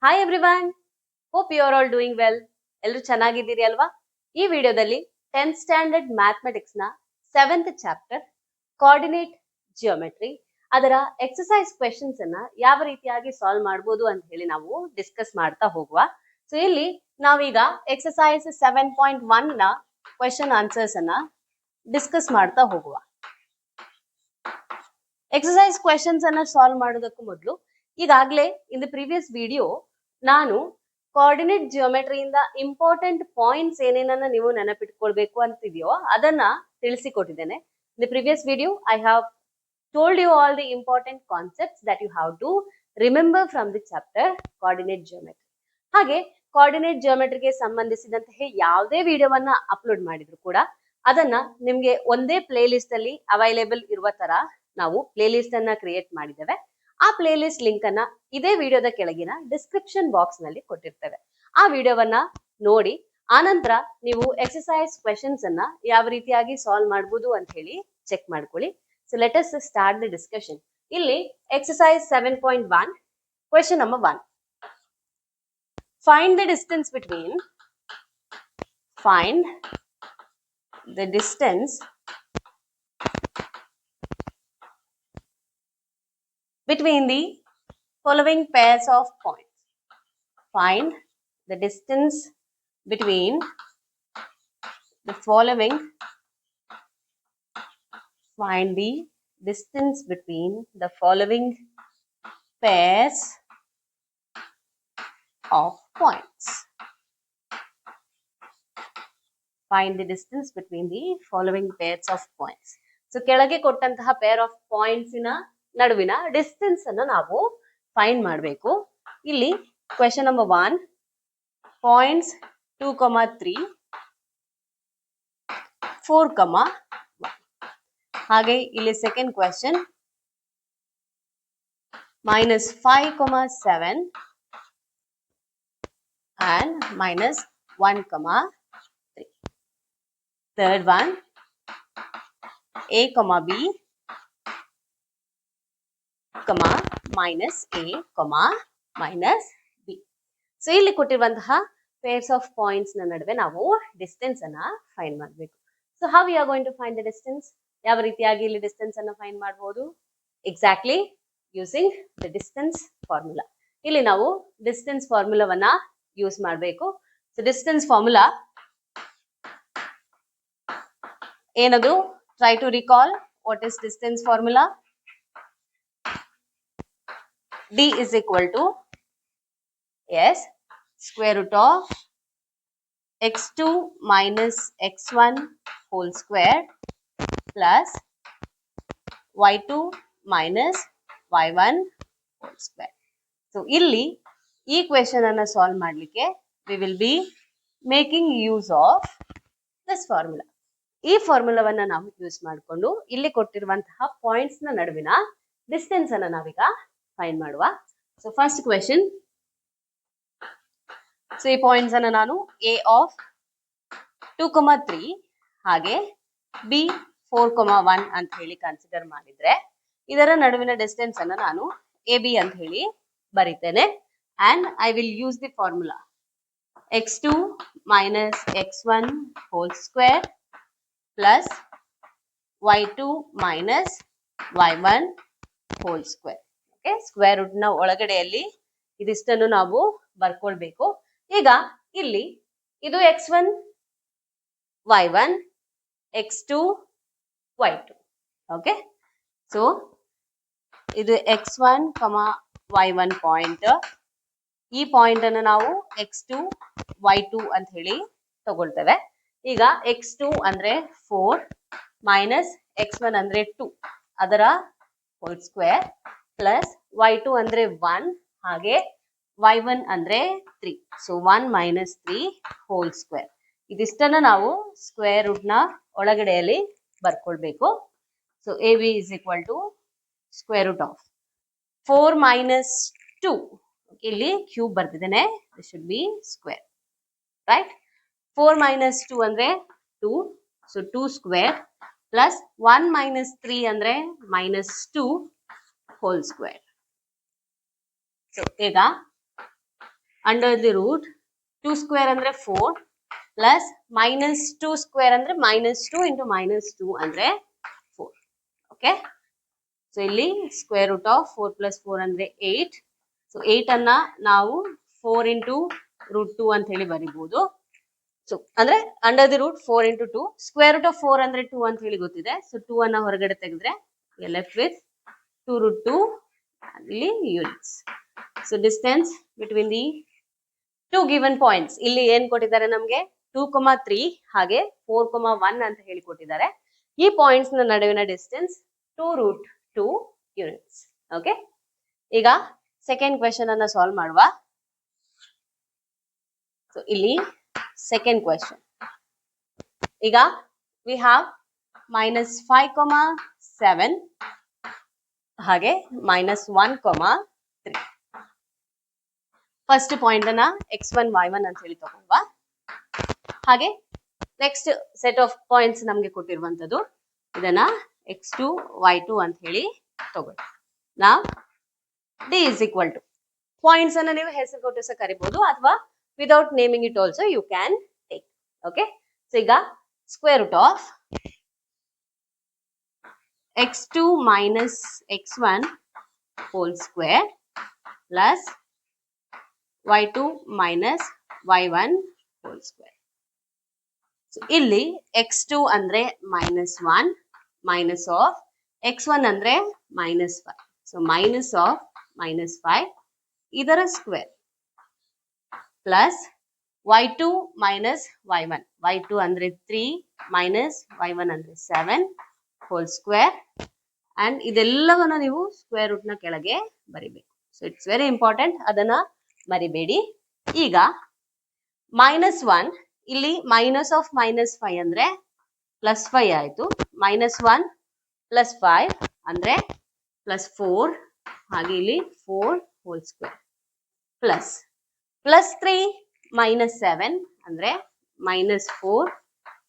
Hi everyone. Hope you are all doing well. ಎಲ್ಲರೂ ಚೆನ್ನಾಗಿದ್ದೀರಿ ಅಲ್ವಾ? ಈ ವಿಡಿಯೋದಲ್ಲಿ 10th ಸ್ಟ್ಯಾಂಡರ್ಡ್ ಮ್ಯಾಥಮೆಟಿಕ್ಸ್ ನ 7th ಚಾಪ್ಟರ್ ಕೋಆರ್ಡಿನೇಟ್ ಜಿಯೋಮೆಟ್ರಿ ಅದರ ಎಕ್ಸರ್ಸೈಸ್ ಕ್ವೆಶ್ಚನ್ಸ್ ಅನ್ನ ಯಾವ ರೀತಿಯಾಗಿ ಸಾಲ್ವ್ ಮಾಡಬಹುದು ಅಂತ ಹೇಳಿ ನಾವು ಡಿಸ್ಕಸ್ ಮಾಡ್ತಾ ಹೋಗುವ. ಸೊ ಇಲ್ಲಿ ನಾವೀಗ ಎಕ್ಸರ್ಸೈಸ್ 7.1 ನ ಕ್ವೆಶ್ಚನ್ ಆನ್ಸರ್ಸ್ ಅನ್ನ ಡಿಸ್ಕಸ್ ಮಾಡ್ತಾ ಹೋಗುವ. ಎಕ್ಸರ್ಸೈಸ್ ಕ್ವೆಶ್ಚನ್ಸ್ ಅನ್ನ ಸಾಲ್ವ್ ಮಾಡೋದಕ್ಕೂ ಮೊದಲು ಈಗಾಗಲೇ ಇನ್ ದ ಪ್ರೀವಿಯಸ್ ವಿಡಿಯೋ ನಾನು ಕೋಆರ್ಡಿನೇಟ್ ಜಿಯೋಮೆಟ್ರಿಯಿಂದ ಇಂಪಾರ್ಟೆಂಟ್ ಪಾಯಿಂಟ್ಸ್ ಏನೇನನ್ನ ನೀವು ನೆನಪಿಟ್ಕೊಳ್ಬೇಕು ಅಂತಿದೆಯೋ ಅದನ್ನ ತಿಳಿಸಿಕೊಟ್ಟಿದ್ದೇನೆ. In the previous video I have told you all the important concepts that you have to remember from the chapter coordinate geometry. ಹಾಗೆ ಕೋಆರ್ಡಿನೇಟ್ ಜಿಯೋಮೆಟ್ರಿಗೆ ಸಂಬಂಧಿಸಿದಂತೆ ಯಾವುದೇ ವಿಡಿಯೋವನ್ನ ಅಪ್ಲೋಡ್ ಮಾಡಿದ್ರು ಕೂಡ ಅದನ್ನ ನಿಮ್ಗೆ ಒಂದೇ ಪ್ಲೇ ಲಿಸ್ಟ್ ಅಲ್ಲಿ ಅವೈಲೇಬಲ್ ಇರುವ ತರ ನಾವು ಪ್ಲೇ ಲಿಸ್ಟ್ ಅನ್ನ ಕ್ರಿಯೇಟ್ ಮಾಡಿದ್ದೇವೆ. ಆ ಪ್ಲೇ ಲಿಸ್ಟ್ ಲಿಂಕ್ ಅನ್ನ ಇದೇ ವಿಡಿಯೋದ ಕೆಳಗಿನ ಡಿಸ್ಕ್ರಿಪ್ಷನ್ ಬಾಕ್ಸ್ ನಲ್ಲಿ ಕೊಟ್ಟಿರ್ತೇವೆ. ಆ ವಿಡಿಯೋವನ್ನ ನೋಡಿ ಆನಂತರ ನೀವು ಎಕ್ಸರ್ಸೈಸ್ ಕ್ವೆಶ್ಚನ್ಸ್ ಅನ್ನ ಯಾವ ರೀತಿಯಾಗಿ ಸಾಲ್ವ್ ಮಾಡಬಹುದು ಅಂತ ಹೇಳಿ ಚೆಕ್ ಮಾಡ್ಕೊಳ್ಳಿ. So let us start the discussion. ಇಲ್ಲಿ exercise 7.1 question number 1. Find the distance between the following pairs of points. Find the distance between the following pairs of points. Find the distance between the following pairs of points. So ಕೆಳಗೆ ಕೊಟ್ಟಂತಹ pair of points ನ ನಡುವಿನ distance ಅನ್ನು ನಾವು find ಮಾಡಬೇಕು. ಇಲ್ಲಿ question number 1 points 2,3 4,1. ಹಾಗೆ ಇಲ್ಲಿ second question -5,7 and -1,3. Third one A, B, -A, -B. So ಇಲ್ಲಿ ಕೊಟ್ಟಿರುವಂತಹ ಪೇರ್ಸ್ ಆಫ್ ಪಾಯಿಂಟ್ಸ್ ನ ನಡುವೆ ನಾವು ಡಿಸ್ಟೆನ್ಸ್ ಅನ್ನ ಫೈಂಡ್ ಮಾಡಬೇಕು. So how we are going to find the distance? ಯಾವ ರೀತಿಯಾಗಿ ಇಲ್ಲಿ ಡಿಸ್ಟೆನ್ಸ್ ಅನ್ನ ಫೈಂಡ್ ಮಾಡಬಹುದು? Exactly using the distance formula. ಇಲ್ಲಿ ನಾವು ಡಿಸ್ಟೆನ್ಸ್ ಫಾರ್ಮುಲಾವನ್ನ ಯೂಸ್ ಮಾಡಬೇಕು. ಸೊ ಡಿಸ್ಟೆನ್ಸ್ ಫಾರ್ಮುಲಾ ಏನದು? Try to recall what is distance formula. D is equal to square root of x2 minus x1 whole square plus y2 minus y1 whole square. So ಇಲ್ಲಿ ಈ question ಅನ್ನ solve ಮಾಡಲಿಕ್ಕೆ we will be making use of this formula. ಈ ಫಾರ್ಮುಲಾವನ್ನ ನಾವು use ಮಾಡಿಕೊಂಡು ಇಲ್ಲಿ ಕೊಟ್ಟಿರುವಂತಹ points ನ ನಡುವಿನ ಡಿಸ್ಟೆನ್ಸ್ ಅನ್ನ ನಾವೀಗ ಫೈಂಡ್ ಮಾಡುವ. So first question. ಸೊ ಈ ಪಾಯಿಂಟ್ಸ್ ಅನ್ನ ನಾನು A of 2,3 ಹಾಗೆ B 4,1 ಅಂತ ಹೇಳಿ ಕನ್ಸಿಡರ್ ಮಾಡಿದ್ರೆ ಇದರ ನಡುವಿನ ಡಿಸ್ಟೆನ್ಸ್ ಅನ್ನ ನಾನು AB ಅಂತ ಹೇಳಿ ಬರೀತೇನೆ. And I will use the formula x2 minus x1 whole square plus y2 minus y1 whole square. Okay, square root ನ ಒಳಗಡೆಯಲ್ಲಿ ಇದಿಷ್ಟನ್ನು ನಾವು ಬರ್ಕೊಳ್ಬೇಕು. ಈಗ ಇಲ್ಲಿ ಇದು x1 y1 x2 y2. Okay, so ಇದು x1 y1 ಪಾಯಿಂಟ್. ಈ ಪಾಯಿಂಟ್ ಅನ್ನು ನಾವು x2 y2 ಅಂತ ಹೇಳಿ ತಗೊಳ್ತೇವೆ. ಈಗ x2 ಅಂದ್ರೆ 4 ಮೈನಸ್ x1 ಅಂದ್ರೆ 2 ಅದರ ಹೋಲ್ ಸ್ಕ್ವೇರ್ ಪ್ಲಸ್ y2 ಅಂದ್ರೆ 1 ಹಾಗೆ y1 ಅಂದ್ರೆ 3. So 1 minus 3 whole square. ಇದಿಷ್ಟನ್ನ ನಾವು ಸ್ಕ್ವೇರ್ ರೂಟ್ ನ ಒಳಗಡೆಯಲ್ಲಿ ಬರ್ಕೊಳ್ಬೇಕು. So AB is equal to square root of 4 minus 2. ಇಲ್ಲಿ cube ಬರ್ತಿದ್ದೇನೆ, this should be square, right? 4 minus 2 ಅಂದ್ರೆ 2, so 2 square plus 1 minus 3 ಅಂದ್ರೆ -2 whole square. So ಈಗ ಅಂಡರ್ ದಿ ರೂಟ್ 2 ಸ್ಕ್ವೇರ್ ಅಂದ್ರೆ 4 ಪ್ಲಸ್ ಮೈನಸ್ 2 ಸ್ಕ್ವೇರ್ ಅಂದ್ರೆ minus 2 into minus 2 ಅಂದ್ರೆ 4. Okay, so ಇಲ್ಲಿ square root of 4 plus 4 ಅಂದ್ರೆ 8. So 8 ಅನ್ನ ನಾವು 4 ಇಂಟು ರೂಟ್ 2 ಅಂತ ಹೇಳಿ ಬರಿಬಹುದು. ಸೊ ಅಂದ್ರೆ under the root 4 into 2, square root of 4 ಅಂದ್ರೆ 2 ಅಂತ ಹೇಳಿ ಗೊತ್ತಿದೆ. ಸೊ 2 ಅನ್ನ ಹೊರಗಡೆ ತೆಗೆದ್ರೆ ಲೆಫ್ಟ್ ವಿತ್ 2 ರೂಟ್ 2 ಇಲ್ಲಿ units. So distance between the two given points ಇಲ್ಲಿ ಏನ್ ಕೊಟ್ಟಿದ್ದಾರೆ ನಮ್ಗೆ 2,3 ಹಾಗೆ 4,1 ಅಂತ ಹೇಳಿ ಕೊಟ್ಟಿದ್ದಾರೆ. ಈ ಪಾಯಿಂಟ್ಸ್ ನ ನಡುವಿನ ಡಿಸ್ಟೆನ್ಸ್ 2 ರೂಟ್ 2 ಯೂನಿಟ್ಸ್. ಓಕೆ, ಈಗ ಸೆಕೆಂಡ್ ಕ್ವೆಶನ್ ಅನ್ನ ಸಾಲ್ವ್ ಮಾಡುವ. ಸೊ ಇಲ್ಲಿ ಸೆಕೆಂಡ್ ಕ್ವೆಶನ್, ಈಗ ವಿ ಹ್ಯಾವ್ -5,7 ಹಾಗೆ -1,3. ಫಸ್ಟ್ ಪಾಯಿಂಟ್ ಅನ್ನ x1 y1 ಅಂತ ಹೇಳಿ ತಗೊಂಡ್ವ. ಹಾಗೆ ನೆಕ್ಸ್ಟ್ ಸೆಟ್ ಆಫ್ ಪಾಯಿಂಟ್ಸ್ ನಮ್ಗೆ ಕೊಟ್ಟಿರುವಂತದ್ದು ಇದನ್ನ x2 y2 ಅಂತ ಹೇಳಿ ತಗೊಳ್ಳಿ. ನಾವು d is equal to points ಅನ್ನ ನೀವು ಹೆಸರು ಕೊಟ್ಟು ಸಹ ಕರಿಬಹುದು ಅಥವಾ without naming it also you can take. Okay, so ಈಗ square root of x2 minus x1 whole square plus y2 minus y1 whole square. So ಇಲ್ಲಿ x2 ಅಂದ್ರೆ -1 minus of x1 ಅಂದ್ರೆ -5. So minus of -5 ಇದರ square plus y2 minus y1. y2 ಅಂದ್ರೆ 3 minus y1 ಅಂದ್ರೆ 7 whole square. And ಇದೆಲ್ಲವನ್ನ ನೀವು square root ನ ಕೆಳಗೆ ಬರಿಬೇಕು. ಸೊ ಇಟ್ಸ್ ವೆರಿ ಇಂಪಾರ್ಟೆಂಟ್, ಅದನ್ನ ಮರಿಬೇಡಿ. ಈಗ -1 ಇಲ್ಲಿ ಮೈನಸ್ ಆಫ್ -5 ಅಂದ್ರೆ +5 ಆಯ್ತು. -1 + 5 ಅಂದ್ರೆ +4 ಹಾಗೆ ಇಲ್ಲಿ 4 ಹೋಲ್ ಸ್ಕ್ವೇರ್ ಪ್ಲಸ್ +3 -7 ಅಂದ್ರೆ -4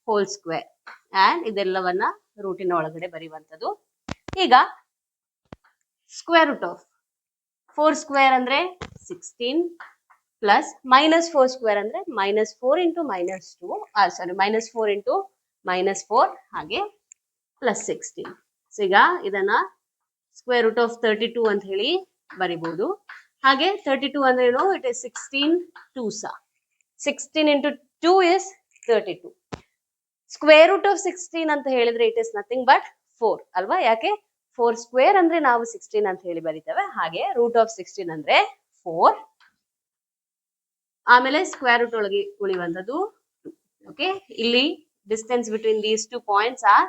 ಹೋಲ್ ಸ್ಕ್ವೇರ್. ಅಂಡ್ ಇದೆಲ್ಲವನ್ನ ರೂಟಿನ ಒಳಗಡೆ ಬರೆಯುವಂಥದ್ದು. ಈಗ ಸ್ಕ್ವೇರ್ ರೂಟ್ ಆಫ್ 4 ಸ್ಕ್ವೇರ್ ಅಂದ್ರೆ 16 ಪ್ಲಸ್ -4 ಸ್ಕ್ವೇರ್ ಅಂದ್ರೆ -4 ಇಂಟು -2 ಸಾರಿ -4 ಇಂಟು -4 ಹಾಗೆ ಪ್ಲಸ್ 16. ಸೊ ಈಗ ಇದನ್ನ ಸ್ಕ್ವೇರ್ ರೂಟ್ ಆಫ್ 32 ಅಂತ ಹೇಳಿ ಬರಿಬಹುದು. ಹಾಗೆ 32 ಅಂದ್ರೆ ಏನು, it is 16 2s. 16 into 2 is 32. Square root of 16 ಅಂತ ಹೇಳಿದ್ರೆ ಇಟ್ ಇಸ್ ನಥಿಂಗ್ ಬಟ್ 4 ಅಲ್ವಾ? ಯಾಕೆ 4 ಸ್ಕ್ವೇರ್ ಅಂದ್ರೆ ನಾವು 16 ಅಂತ ಹೇಳಿ ಬರೀತೇವೆ. ಹಾಗೆ ರೂಟ್ ಆಫ್ 16 ಅಂದ್ರೆ 4. ಆಮೇಲೆ ಸ್ಕ್ವೇರ್ ರೂಟ್ ಒಳಗೆ ಉಳಿಯುವಂತದ್ದು 2. ಓಕೆ, ಇಲ್ಲಿ distance between these two points are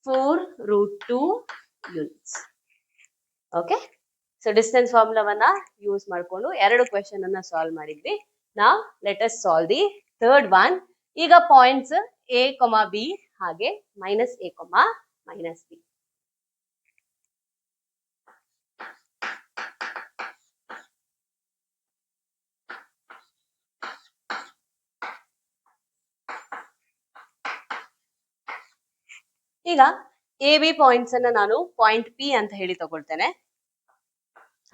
4 root 2 units. Okay, so distance ಫಾರ್ಮುಲಾವನ್ನ ಯೂಸ್ ಮಾಡಿಕೊಂಡು ಎರಡು ಕ್ವೆಶನ್ ಅನ್ನ ಸಾಲ್ವ್ ಮಾಡಿದ್ವಿ. ನಾವ್ let us solve the third one. ಈಗ ಪಾಯಿಂಟ್ಸ್ a, b ಹಾಗೆ -a, -b. ಈಗ ಎ ಬಿ ಪಾಯಿಂಟ್ಸ್ ಅನ್ನ ನಾನು ಪಾಯಿಂಟ್ ಪಿ ಅಂತ ಹೇಳಿ ತಗೊಳ್ತೇನೆ.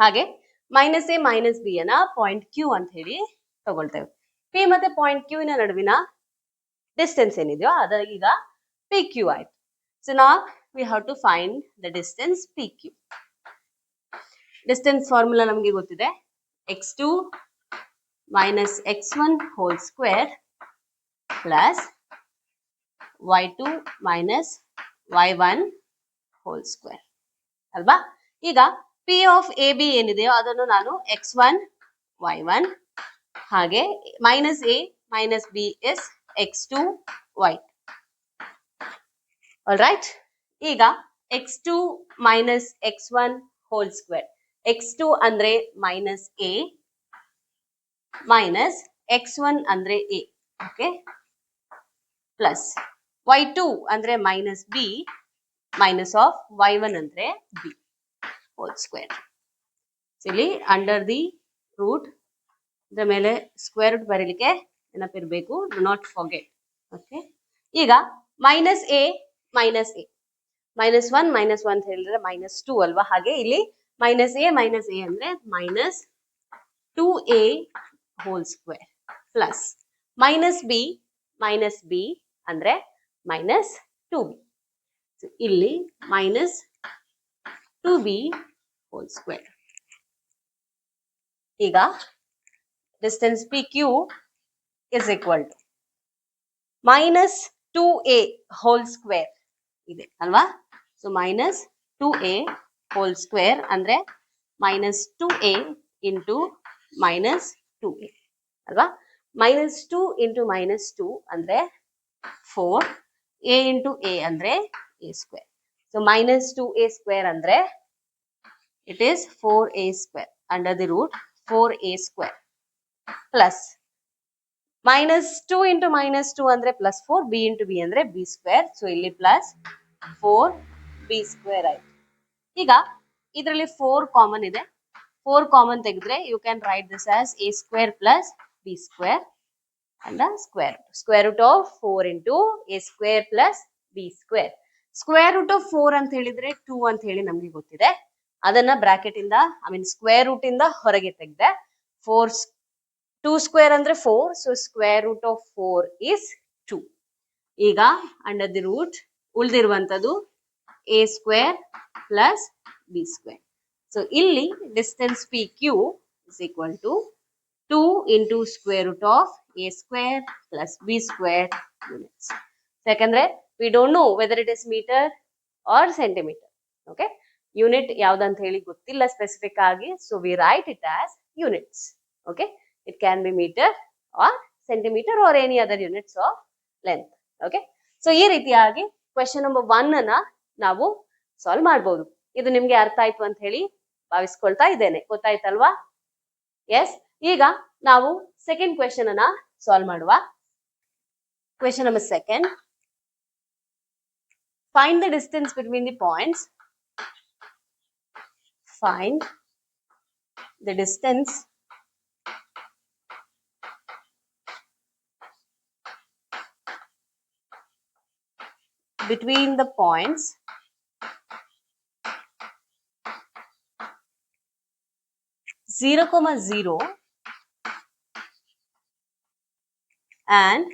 ಹಾಗೆ -a -b ಅನ್ನ ಪಾಯಿಂಟ್ ಕ್ಯೂ ಅಂತ ಹೇಳಿ ತಗೊಳ್ತೇವೆ. ಪಿ ಮತ್ತೆ ಪಾಯಿಂಟ್ ಕ್ಯೂ ನ ನಡುವಿನ ಡಿಸ್ಟೆನ್ಸ್ ಏನಿದೆಯೋ ಅದ ಈಗ ಪಿ ಕ್ಯೂ ಆಯ್ತು. ಸೊ ನಾವ್ we have to find the distance P Q. Distance formula ನಮಗೆ ಗೊತ್ತಿದೆ, x2 minus x1 whole square plus y2 minus y1 whole square ಅಲ್ವಾ? ಈಗ ಪಿ ಆಫ್ ಎ ಬಿ ಏನಿದೆಯೋ ಅದನ್ನು ನಾನು x1 y1 ಹಾಗೆ -a - b is x2 y2. All right, ಈಗ x2 minus x1 whole square. x2 ಅಂದ್ರೆ -a minus x1 ಅಂದ್ರೆ a. Okay, plus y2 ಅಂದ್ರೆ -b minus of y1 ಅಂದ್ರೆ b whole square. ಇಲ್ಲಿ ಅಂಡರ್ ದಿ ರೂಟ್ ಇದ್ರ ಮೇಲೆ square root ಬರೀಲಿಕ್ಕೆ ನೆನಪಿರ್ಬೇಕು, do not forget. Okay, ಈಗ -a -1 ಅಂತ ಹೇಳಿದ್ರೆ -2 ಅಲ್ವಾ? ಹಾಗೆ ಇಲ್ಲಿ -a ಅಂದ್ರೆ -2a whole square plus minus B ಅಂದ್ರೆ ಮೈನಸ್ 2b. ಇಲ್ಲಿ ಮೈನಸ್ 2b ಹೋಲ್ ಸ್ಕ್ವೇರ್. ಈಗ distance PQ is equal to minus 2a whole square ಇದೆ ಅಲ್ವಾ. So minus 2a whole square ಅಂದ್ರೆ minus 2a into minus 2a ಅಲ್ವಾ. Minus 2 into minus 2 ಅಂದ್ರೆ 4, a into a ಅಂದ್ರೆ a square. So minus 2a square ಅಂದ್ರೆ it is 4a square under the root 4a square plus minus 2 into minus 2 ಅಂದ್ರೆ plus 4, b into b ಅಂದ್ರೆ b square. So ಇಲ್ಲಿ plus 4b square ಆಯ್ತು. ಈಗ ಇದರಲ್ಲಿ 4 common ಇದೆ. 4 common ತೆಗೆದ್ರೆ you can write this as a square plus b square and the square root of 4 into a square plus b square. Square root of 4 ಅಂತ ಹೇಳಿದ್ರೆ 2 ಅಂತ ಹೇಳಿ ನಮ್ಗೆ ಗೊತ್ತಿದೆ. ಅದನ್ನ ಬ್ರಾಕೆಟ್ ಇಂದ ಸ್ಕ್ವೇರ್ ರೂಟ್ ಇಂದ ಹೊರಗೆ ತೆಗೆದೆ. 2 ಸ್ಕ್ವೇರ್ ಅಂದ್ರೆ 4, so square root of 4 is 2. ಈಗ ಅಂಡರ್ ದಿ ರೂಟ್ ಉಳಿದಿರುವಂತದ್ದು a square plus b square. So ಇಲ್ಲಿ distance PQ is equal to 2 into square root of a square plus b square units. ಯಾಕಂದ್ರೆ we don't know whether it is meter or centimeter. Okay, unit ಯಾವ್ದಂತ ಹೇಳಿ ಗೊತ್ತಿಲ್ಲ specific ಆಗಿ, so we write it as units. Okay, it can be metre or centimetre or any other units of length. Okay, so ಈ ರೀತಿಯಾಗಿ question number 1 ಅನ್ನ ನಾವು solve ಮಾಡಬಹುದು. ಇದು ನಿಮ್ಗೆ ಅರ್ಥ ಆಯ್ತು ಅಂತ ಹೇಳಿ ಭಾವಿಸ್ಕೊಳ್ತಾ ಇದ್ದೇನೆ. ಗೊತ್ತಾಯ್ತಲ್ವಾ? ಎಸ್. ಈಗ ನಾವು ಸೆಕೆಂಡ್ ಕ್ವೆಶ್ಚನ್ ಅನ್ನ ಸಾಲ್ವ್ ಮಾಡುವ. Question number 2. Find the distance between the points. Find the distance between the points 0,0 and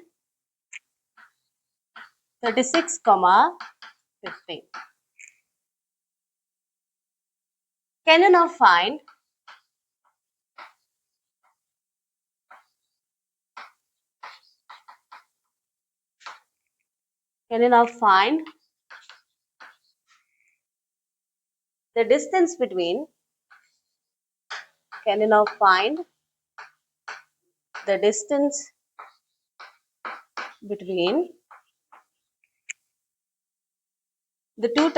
36,15. Can you now find the distance between the two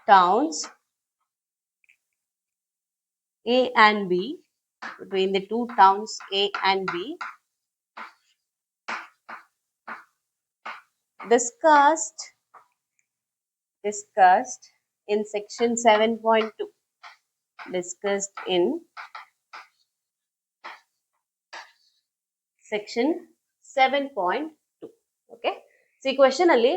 towns A and B, between the two towns A and B, discussed in section 7.2. Discussed in section 7.2. Okay, so ಈ question ಅಲ್ಲಿ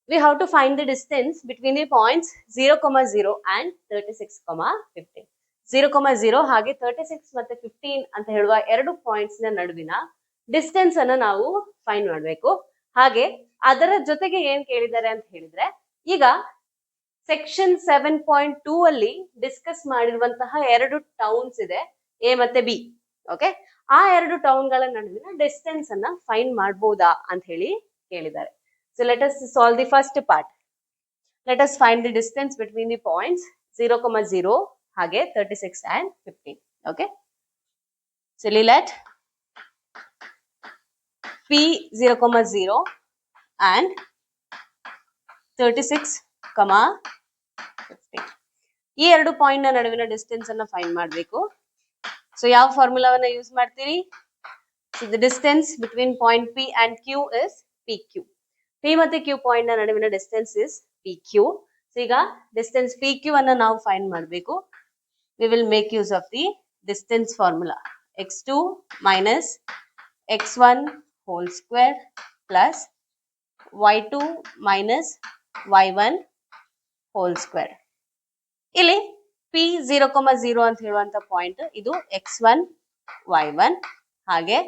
we have to find the distance between the points 0,0 and 36,15. 0,0 ಹಾಗೆ 36 ಮತ್ತೆ 15 ಅಂತ ಹೇಳುವ ಎರಡು points ನ ನಡುವಿನ distance ಅನ್ನ ನಾವು ಫೈಂಡ್ ಮಾಡಬೇಕು. ಹಾಗೆ ಅದರ ಜೊತೆಗೆ ಏನ್ ಕೇಳಿದ್ದಾರೆ ಅಂತ ಹೇಳಿದ್ರೆ, ಈಗ ಸೆಕ್ಷನ್ 7.2 ಅಲ್ಲಿ ಡಿಸ್ಕಸ್ ಮಾಡಿರುವಂತಹ ಎರಡು ಟೌನ್ಸ್ ಇದೆ, ಎ ಮತ್ತೆ ಬಿ. ಓಕೆ, ಆ ಎರಡು ಟೌನ್ ಗಳ ನಡುವಿನ ಡಿಸ್ಟೆನ್ಸ್ ಅನ್ನ ಫೈಂಡ್ ಮಾಡಬಹುದಾ ಅಂತ ಹೇಳಿ ಕೇಳಿದ್ದಾರೆ. So let us solve the first part. Let us find the distance between the points 0,0 ಹಾಗೆ 36 and 15. Okay, so let P 0,0 and 36,15. ಈ ಎರಡು ಪಾಯಿಂಟ್ ನ ನಡುವಿನ ಡಿಸ್ಟೆನ್ಸ್ ಅನ್ನ ಫೈಂಡ್ ಮಾಡಬೇಕು. ಸೊ ಯಾವ ಫಾರ್ಮುಲಾವನ್ನ ಯೂಸ್ ಮಾಡ್ತೀರಿ? So the distance between point P and Q is PQ. P ಮತ್ತೆ Q ಪಾಯಿಂಟ್ ನ ನಡುವಿನ ಡಿಸ್ಟೆನ್ಸ್ ಇಸ್ PQ. ಸೊ ಈಗ ಡಿಸ್ಟೆನ್ಸ್ PQ ಅನ್ನ ನಾವು ಫೈಂಡ್ ಮಾಡಬೇಕು. We will make use of the distance formula. x2 minus x1 whole square plus y2 minus y1 whole square. ಇಲ್ಲಿ P 0,0 ಅಂತ ಹೇಳುವಂತ ಪಾಯಿಂಟ್ ಇದು x1 y1 ಹಾಗೆ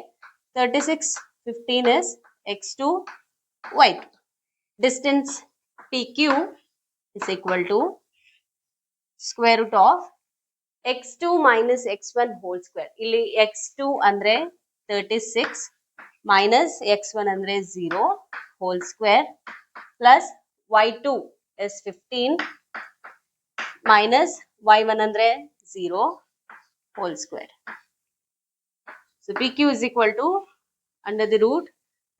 36 15 is x2 y2. Distance PQ is equal to square root of x2 minus x1 whole square. ಇಲ್ಲಿ x2 ಅಂದ್ರೆ 36 minus x1 ಅಂದ್ರೆ 0 whole square plus y2 is 15 minus y1 andre 0 whole square. So PQ is equal to under the root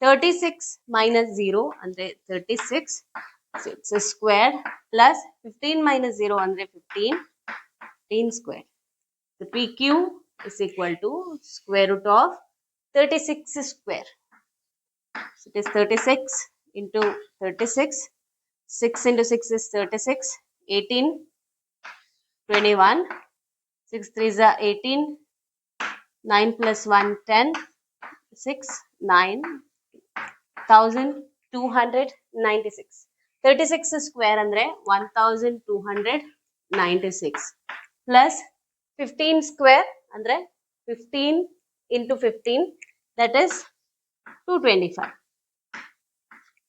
36 minus 0 andre 36. So it's a square plus 15 minus 0 andre 15 square. So PQ is equal to square root of 36 square. So it is 36 into 36. 6 into 6 is 36. 18 21, 6 3s are 18, 9 plus 1 10, 6, 9, 1296. 36 square andre 1296 plus 15 square andre 15 into 15 that is 225.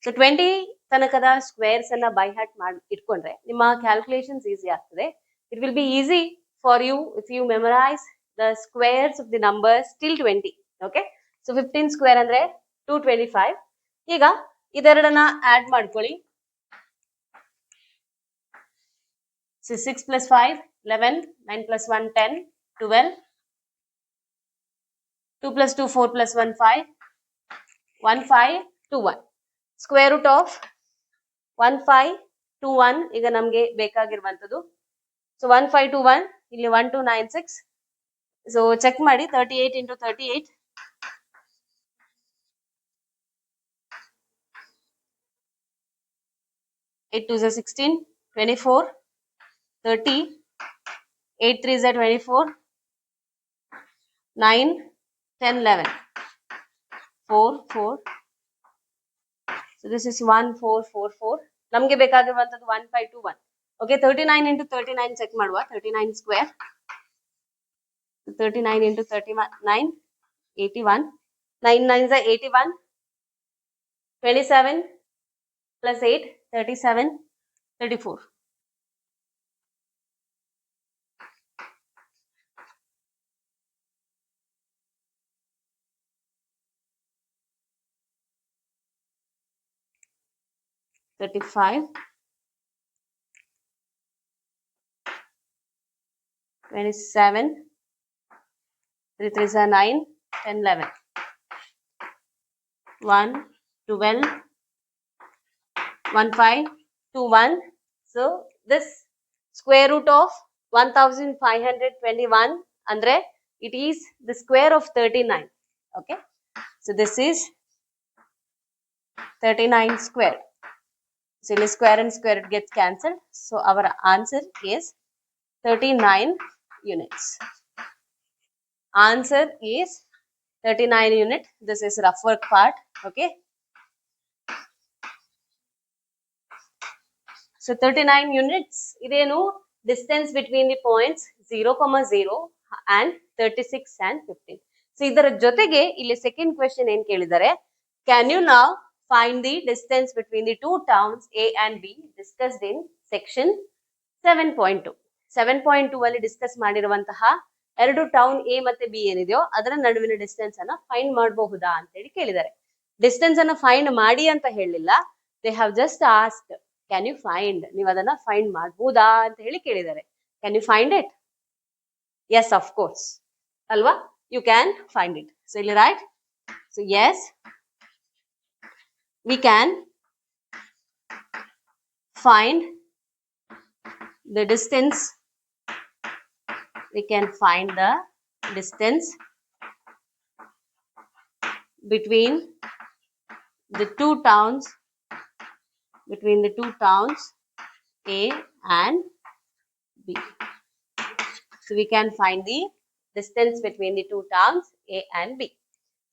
So 20 ತನಕದ squares ಅನ್ನ by heart ಮಾಡಿ ಇಟ್ಕೊಂಡ್ರೆ ನಿಮ್ಮ calculations easy ಆಗ್ತದೆ. It will be easy for you if you memorize the squares of the numbers till 20. Okay. So 15 square andre 225. ಈಗ ಇದೆರಡನ್ನ add ಮಾಡ್ಕೊಳ್ಳಿ. So 6 plus 5 11, 9 plus 1 10, 12, 2 plus 2 4 plus 1 5, 1 5 2 1. Square root of 1 5 2 1 ಈಗ ನಮಗೆ ಬೇಕಾಗಿರುವಂತದ್ದು. So 1 5 2 1 ಇಲ್ಲಿ 1 2 9 6. So check ಮಾಡಿ 38 into 38. 8 2s are 16, 24, 30, 8 3s are 24, 9, 10, 11, 4, 4. So this is 1 4 4 4. ನಮಗೆ ಬೇಕಾಗಿರುವಂತದ್ದು 1 5 2 1. Okay, 39 into 39 check ಮಾಡುವ. 39 square. 39 into 39 81. 9 9s are 81. 27 plus 8 37 34. $35, 27, 3 3s are 9, 10, 11, 1, 12, 1 5 2 1. So this square root of 1521 andre it is the square of 39. Okay. So this is 39 square. So square and square it gets cancelled. So our answer is 39 units. Answer is 39 unit. This is rough work part. Okay. So 39 units. Idenu distance between the points 0,0 and 36 and 15. So ಇದರ ಜೊತೆಗೆ ಇಲ್ಲಿ second question ಏನು ಕೇಳಿದ್ದಾರೆ, can you now find the distance between the two towns A and B discussed in section 7.2. 7.2 ಅಲ್ಲಿ discuss ಮಾಡಿರುವಂತಹ ಎರಡು town A ಮತ್ತೆ B ಏನಿದೆಯೋ ಅದರ ನಡುವಿನ ಡಿಸ್ಟೆನ್ಸ್ ಅನ್ನ ಫೈಂಡ್ ಮಾಡಬಹುದಾ ಅಂತ ಹೇಳಿ ಕೇಳಿದ್ದಾರೆ. ಡಿಸ್ಟೆನ್ಸ್ ಅನ್ನ ಫೈಂಡ್ ಮಾಡಿ ಅಂತ ಹೇಳಿಲ್ಲ, they have just asked can you find, ನೀವು ಅದನ್ನ ಫೈಂಡ್ ಮಾಡಬಹುದಾ ಅಂತ ಹೇಳಿ ಕೇಳಿದ್ದಾರೆ. Can you find it? Yes of course ಅಲ್ವಾ, you can find it. So ಇಲ್ಲಿ right, so yes we can find the distance, we can find the distance between the two towns, A and B. So we can find the distance between the two towns A and B.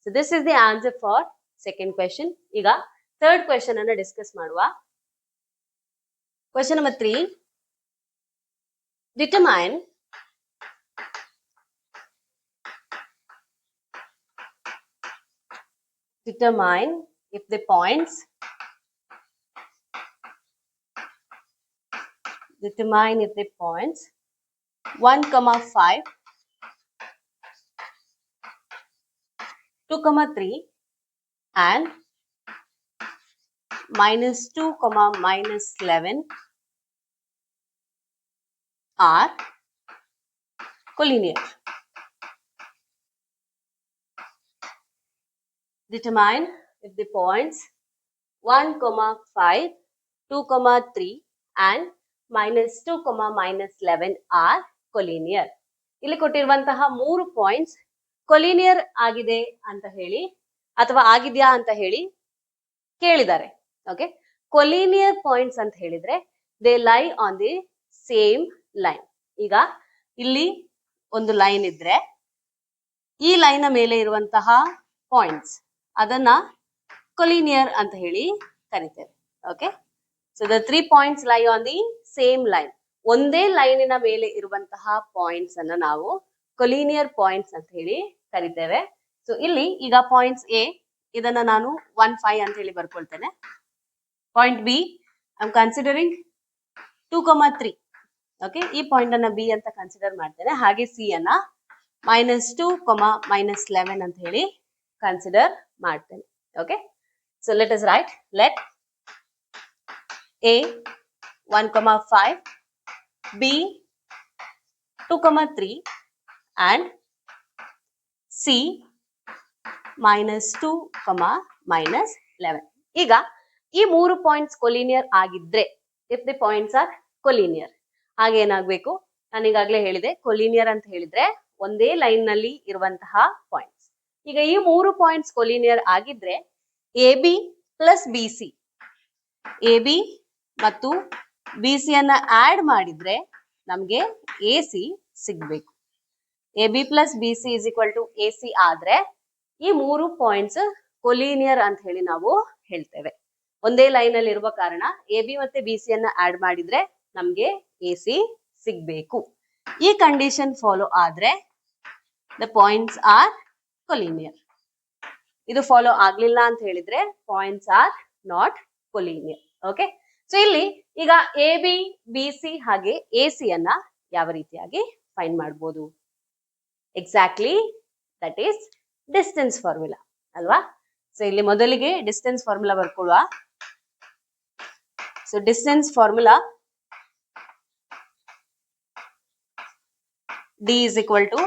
So this is the answer for second question. Iga third question anna discuss ಮಾಡುವ. Question number 3. determine if the points 1, 5, 2, 3 and -2, -11 are collinear. Determine if the points 1, 5, 2, 3 and -2, -11 are collinear. ಇಲ್ಲಿ ಕೊಟ್ಟಿರುವಂತಹ 3 points collinear ಆಗಿದೆ ಅಂತ ಹೇಳಿ ಅಥವಾ ಆಗಿದ್ಯಾ ಅಂತ ಹೇಳಿ ಕೇಳಿದ್ದಾರೆ. ಓಕೆ, ಕೊಲಿನಿಯರ್ ಪಾಯಿಂಟ್ಸ್ ಅಂತ ಹೇಳಿದ್ರೆ ದೇ ಲೈ ಆನ್ ದಿ ಸೇಮ್ ಲೈನ್. ಈಗ ಇಲ್ಲಿ ಒಂದು ಲೈನ್ ಇದ್ರೆ ಈ ಲೈನ್ ಮೇಲೆ ಇರುವಂತಹ ಪಾಯಿಂಟ್ಸ್ ಅದನ್ನ ಕೊಲಿನಿಯರ್ ಅಂತ ಹೇಳಿ ಕರಿತೇವೆ. ಓಕೆ, ಸೊ ದ 3 ಪಾಯಿಂಟ್ಸ್ ಲೈ ಆನ್ ದಿ ಸೇಮ್ ಲೈನ್. ಒಂದೇ ಲೈನಿನ ಮೇಲೆ ಇರುವಂತಹ ಪಾಯಿಂಟ್ಸ್ ಅನ್ನ ನಾವು ಕೊಲಿನಿಯರ್ ಪಾಯಿಂಟ್ಸ್ ಅಂತ ಹೇಳಿ ಕರಿತೇವೆ. ಸೊ ಇಲ್ಲಿ ಈಗ ಪಾಯಿಂಟ್ಸ್ ಎ ಇದನ್ನ ನಾನು 1, 5 ಅಂತ ಹೇಳಿ ಬರ್ಕೊಳ್ತೇನೆ. Point B I am considering 2, 3. Okay, ಈ ಪಾಯಿಂಟ್ ಅನ್ನ ಬಿ ಅಂತ ಕನ್ಸಿಡರ್ ಮಾಡ್ತೇನೆ. ಹಾಗೆ ಸಿ ಅನ್ನ -2, -11 ಅಂತ ಹೇಳಿ ಕನ್ಸಿಡರ್ ಮಾಡ್ತೇನೆ. Okay, so let us write let a 1, 5, b 2, 3 and c -2, -11. ಈಗ ಈ 3 ಪಾಯಿಂಟ್ಸ್ ಕೊಲಿನಿಯರ್ ಆಗಿದ್ರೆ if the points are collinear, ಹಾಗೆ ಏನಾಗಬೇಕು, ನಾನು ಈಗಾಗಲೇ ಹೇಳಿದೆ ಕೊಲಿನಿಯರ್ ಅಂತ ಹೇಳಿದ್ರೆ ಒಂದೇ ಲೈನ್ ನಲ್ಲಿ ಇರುವಂತಹ ಪಾಯಿಂಟ್ಸ್. ಈಗ ಈ 3 ಪಾಯಿಂಟ್ಸ್ ಕೊಲಿನಿಯರ್ ಆಗಿದ್ರೆ A B plus B C, A B ಮತ್ತು ಬಿ ಸಿ ಅನ್ನ ಆಡ್ ಮಾಡಿದ್ರೆ ನಮ್ಗೆ ಎ ಸಿ ಸಿಗ್ಬೇಕು. A B plus B C is equal to A C ಆದ್ರೆ ಈ 3 ಪಾಯಿಂಟ್ಸ್ ಕೊಲಿನಿಯರ್ ಅಂತ ಹೇಳಿ ನಾವು ಹೇಳ್ತೇವೆ. ಒಂದೇ ಲೈನ್ ಅಲ್ಲಿ ಇರುವ ಕಾರಣ ಎ ಬಿ ಮತ್ತೆ ಬಿ ಸಿ ಅನ್ನ ಆಡ್ ಮಾಡಿದ್ರೆ ನಮ್ಗೆ ಎ ಸಿ ಸಿಗ್ಬೇಕು. ಈ ಕಂಡೀಷನ್ ಫಾಲೋ ಆದ್ರೆ ದ ಪಾಯಿಂಟ್ಸ್ ಆರ್ ಕೊಲಿನಿಯರ್. ಇದು ಫಾಲೋ ಆಗ್ಲಿಲ್ಲ ಅಂತ ಹೇಳಿದ್ರೆ points are not collinear. Okay, so ಇಲ್ಲಿ ಈಗ ಎ ಬಿ ಬಿ ಸಿ ಹಾಗೆ ಎ ಸಿ ಅನ್ನ ಯಾವ ರೀತಿಯಾಗಿ ಫೈಂಡ್ ಮಾಡ್ಬೋದು? Exactly that is distance formula ಅಲ್ವಾ? ಸೊ ಇಲ್ಲಿ ಮೊದಲಿಗೆ ಡಿಸ್ಟೆನ್ಸ್ ಫಾರ್ಮುಲಾ ಬರ್ಕೊಳ್ಳುವ. So distance formula D is equal to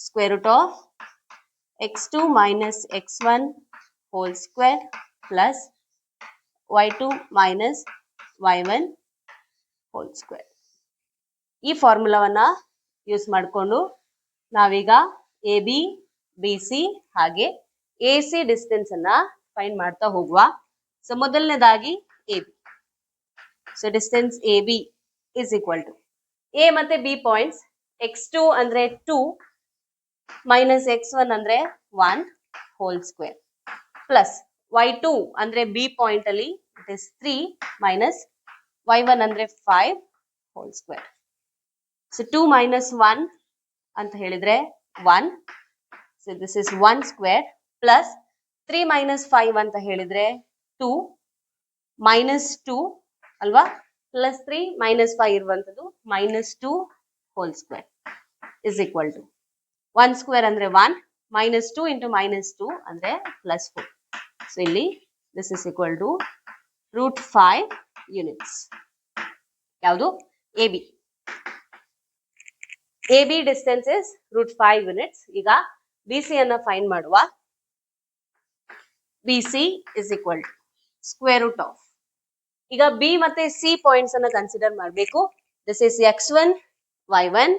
square root of x2 minus x1 whole square plus y2 minus y1 whole square. ಈ ಫಾರ್ಮುಲಾವನ್ನ use ಮಾಡಿಕೊಂಡು ನಾವೀಗ A B B C ಹಾಗೆ A C distance ಅನ್ನ find ಮಾಡ್ತಾ ಹೋಗುವ. So ಮೊದಲನೇದಾಗಿ A B. So distance A B is equal to A ಮತ್ತೆ B points x2 ಅಂದ್ರೆ 2 ಮೈನಸ್ x1 ಅಂದ್ರೆ 1 ಹೋಲ್ ಸ್ಕ್ವೇರ್ ಪ್ಲಸ್ y2 ಅಂದ್ರೆ ಬಿ ಪಾಯಿಂಟ್ ಅಲ್ಲಿ ಇಟ್ ಇಸ್ 3 ಮೈನಸ್ y1 ಅಂದ್ರೆ 5 ಹೋಲ್ ಸ್ಕ್ವೇರ್. ಸೊ 2 ಮೈನಸ್ 1 ಅಂತ ಹೇಳಿದ್ರೆ 1. So this is 1 square plus 3 minus 5 ಅಂತ ಹೇಳಿದ್ರೆ 2 ಮೈನಸ್ 2 ಅಲ್ವಾ, ಪ್ಲಸ್ 3 ಮೈನಸ್ 5 ಇರುವಂತದ್ದು -2 whole square is equal to 1 square ಅಂದ್ರೆ 1 -2 ಇಂಟು -2 ಅಂದ್ರೆ +4. ಸೊ ಇಲ್ಲಿ this is equal to √5 units. ಯಾವುದು? A B. A B distance is √5 units. ಈಗ ಬಿ ಸಿ ಅನ್ನ ಫೈಂಡ್ ಮಾಡುವ. B C is equal to square root of, ಈಗ B ಮತ್ತೆ C points ಅನ್ನ ಕನ್ಸಿಡರ್ ಮಾಡಬೇಕು. This is x1 y1,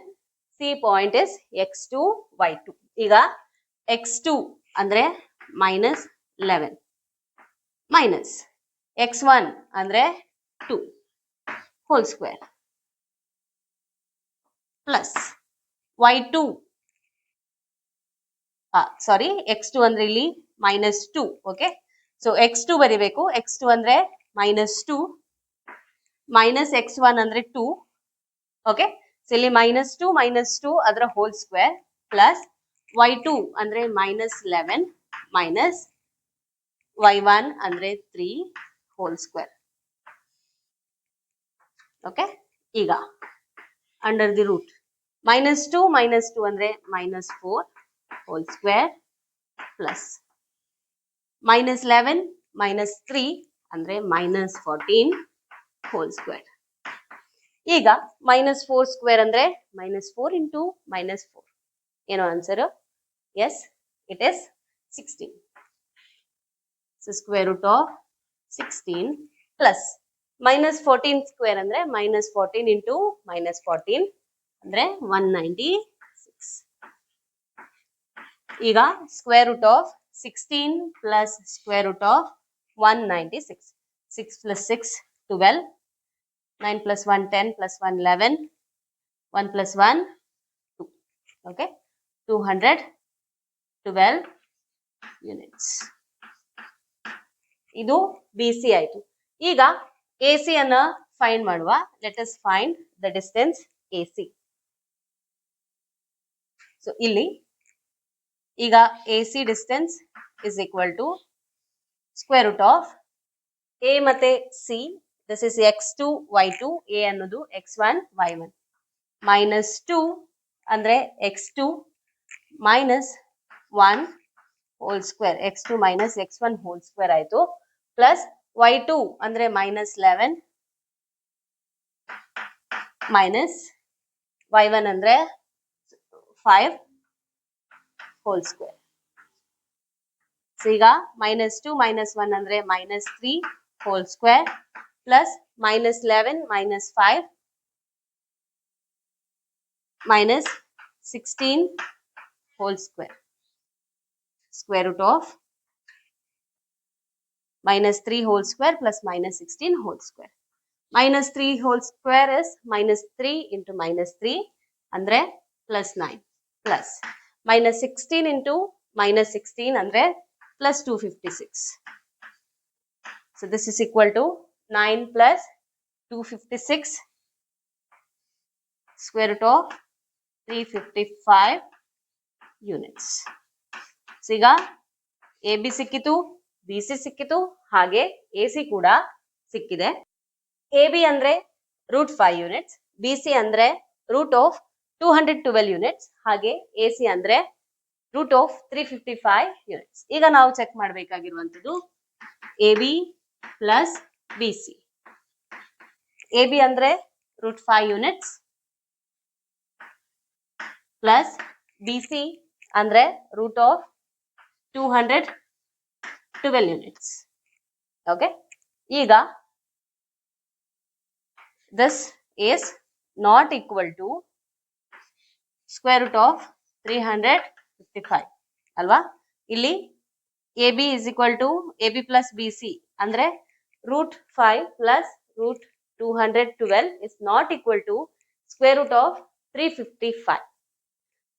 C point is x2 y2. ಈಗ x2 ಅಂದ್ರೆ -11 minus x1 ಅಂದ್ರೆ 2 ಹೋಲ್ ಸ್ಕ್ವೇರ್ ಪ್ಲಸ್ y2 ಸಾರಿ x2 ಅಂದ್ರೆ ಇಲ್ಲಿ -2. ಓಕೆ, ಸೊ x2 ಬರಿಬೇಕು. x2 ಅಂದ್ರೆ -2 ಮೈನಸ್ x1 ಅಂದ್ರೆ 2 ಓಕೆ, ಸೊ ಇಲ್ಲಿ -2 ಅದರ ಹೋಲ್ ಸ್ಕ್ವೇರ್ ಪ್ಲಸ್ y2 ಅಂದ್ರೆ -11 ಮೈನಸ್ y1 ಅಂದ್ರೆ 3 ಹೋಲ್ ಸ್ಕ್ವೇರ್. ಓಕೆ, ಈಗ ಅಂಡರ್ ದಿ ರೂಟ್ -2 ಅಂದ್ರೆ -4 ಹೋಲ್ ಸ್ಕ್ವೇರ್ ಪ್ಲಸ್ -11 -3 ಅಂದ್ರೆ -14 ಹೋಲ್ ಸ್ಕ್ವೇರ್. ಈಗ -4 ಸ್ಕ್ವೇರ್ ಅಂದ್ರೆ -4 ಇಂಟು -4 ಏನು answer? Yes, it is 16. So square root of 16 plus -14 square ಅಂದ್ರೆ -14 ಇಂಟು -14 ಅಂದ್ರೆ 196. ಈಗ square root of 16 plus square root of 196. 6 plus 6 12, 9 plus 1 10 plus 1 11, 1 plus 1 2. Okay, 212 units. ಇದು BC ಆಯ್ತು. ಈಗ AC ಅನ್ನ ಫೈಂಡ್ ಮಾಡುವ. Let us find the distance AC. So ಇಲ್ಲಿ ಈಗ AC distance is equal to square root of A ಮತ್ತೆ C, this is x2 y2, A ಅನ್ನೋದು x1 y1 -2 ಅಂದ್ರೆ x2 minus 1 whole square, x2 minus x1 whole square ಆಯ್ತು, plus y2 ಅಂದ್ರೆ -11 minus y1 ಅಂದ್ರೆ 5 whole square. So ಈಗ -2 -1 ಅಂದ್ರೆ -3 whole square plus -11 -5 minus 16 whole square. Square root of -3 whole square plus -16 whole square. -3 whole square is -3 into -3 andre +9 plus -16 into -16 andre +256. So this is equal to 9 plus 256 square root of 355 units. So ಈಗ AB ಸಿಕ್ಕಿತು, BC ಸಿಕ್ಕಿತು, ಹಾಗೆ AC ಕೂಡ ಸಿಕ್ಕಿದೆ. AB ಅಂದ್ರೆ √5 units, BC ಅಂದ್ರೆ √212 units, ಹಾಗೆ AC ಅಂದ್ರೆ √355 units. ಈಗ ನಾವು check ಮಾಡಬೇಕಾಗಿರುವಂತದ್ದು AB plus BC. AB ಅಂದ್ರೆ √5 units plus BC ಅಂದ್ರೆ √212 units. Okay, ಈಗ this is not equal to square root of 355 ಅಲ್ವಾ? ಇಲ್ಲಿ AB is equal to AB plus BC ಅಂದ್ರೆ √5 plus √212 is not equal to square root of 355.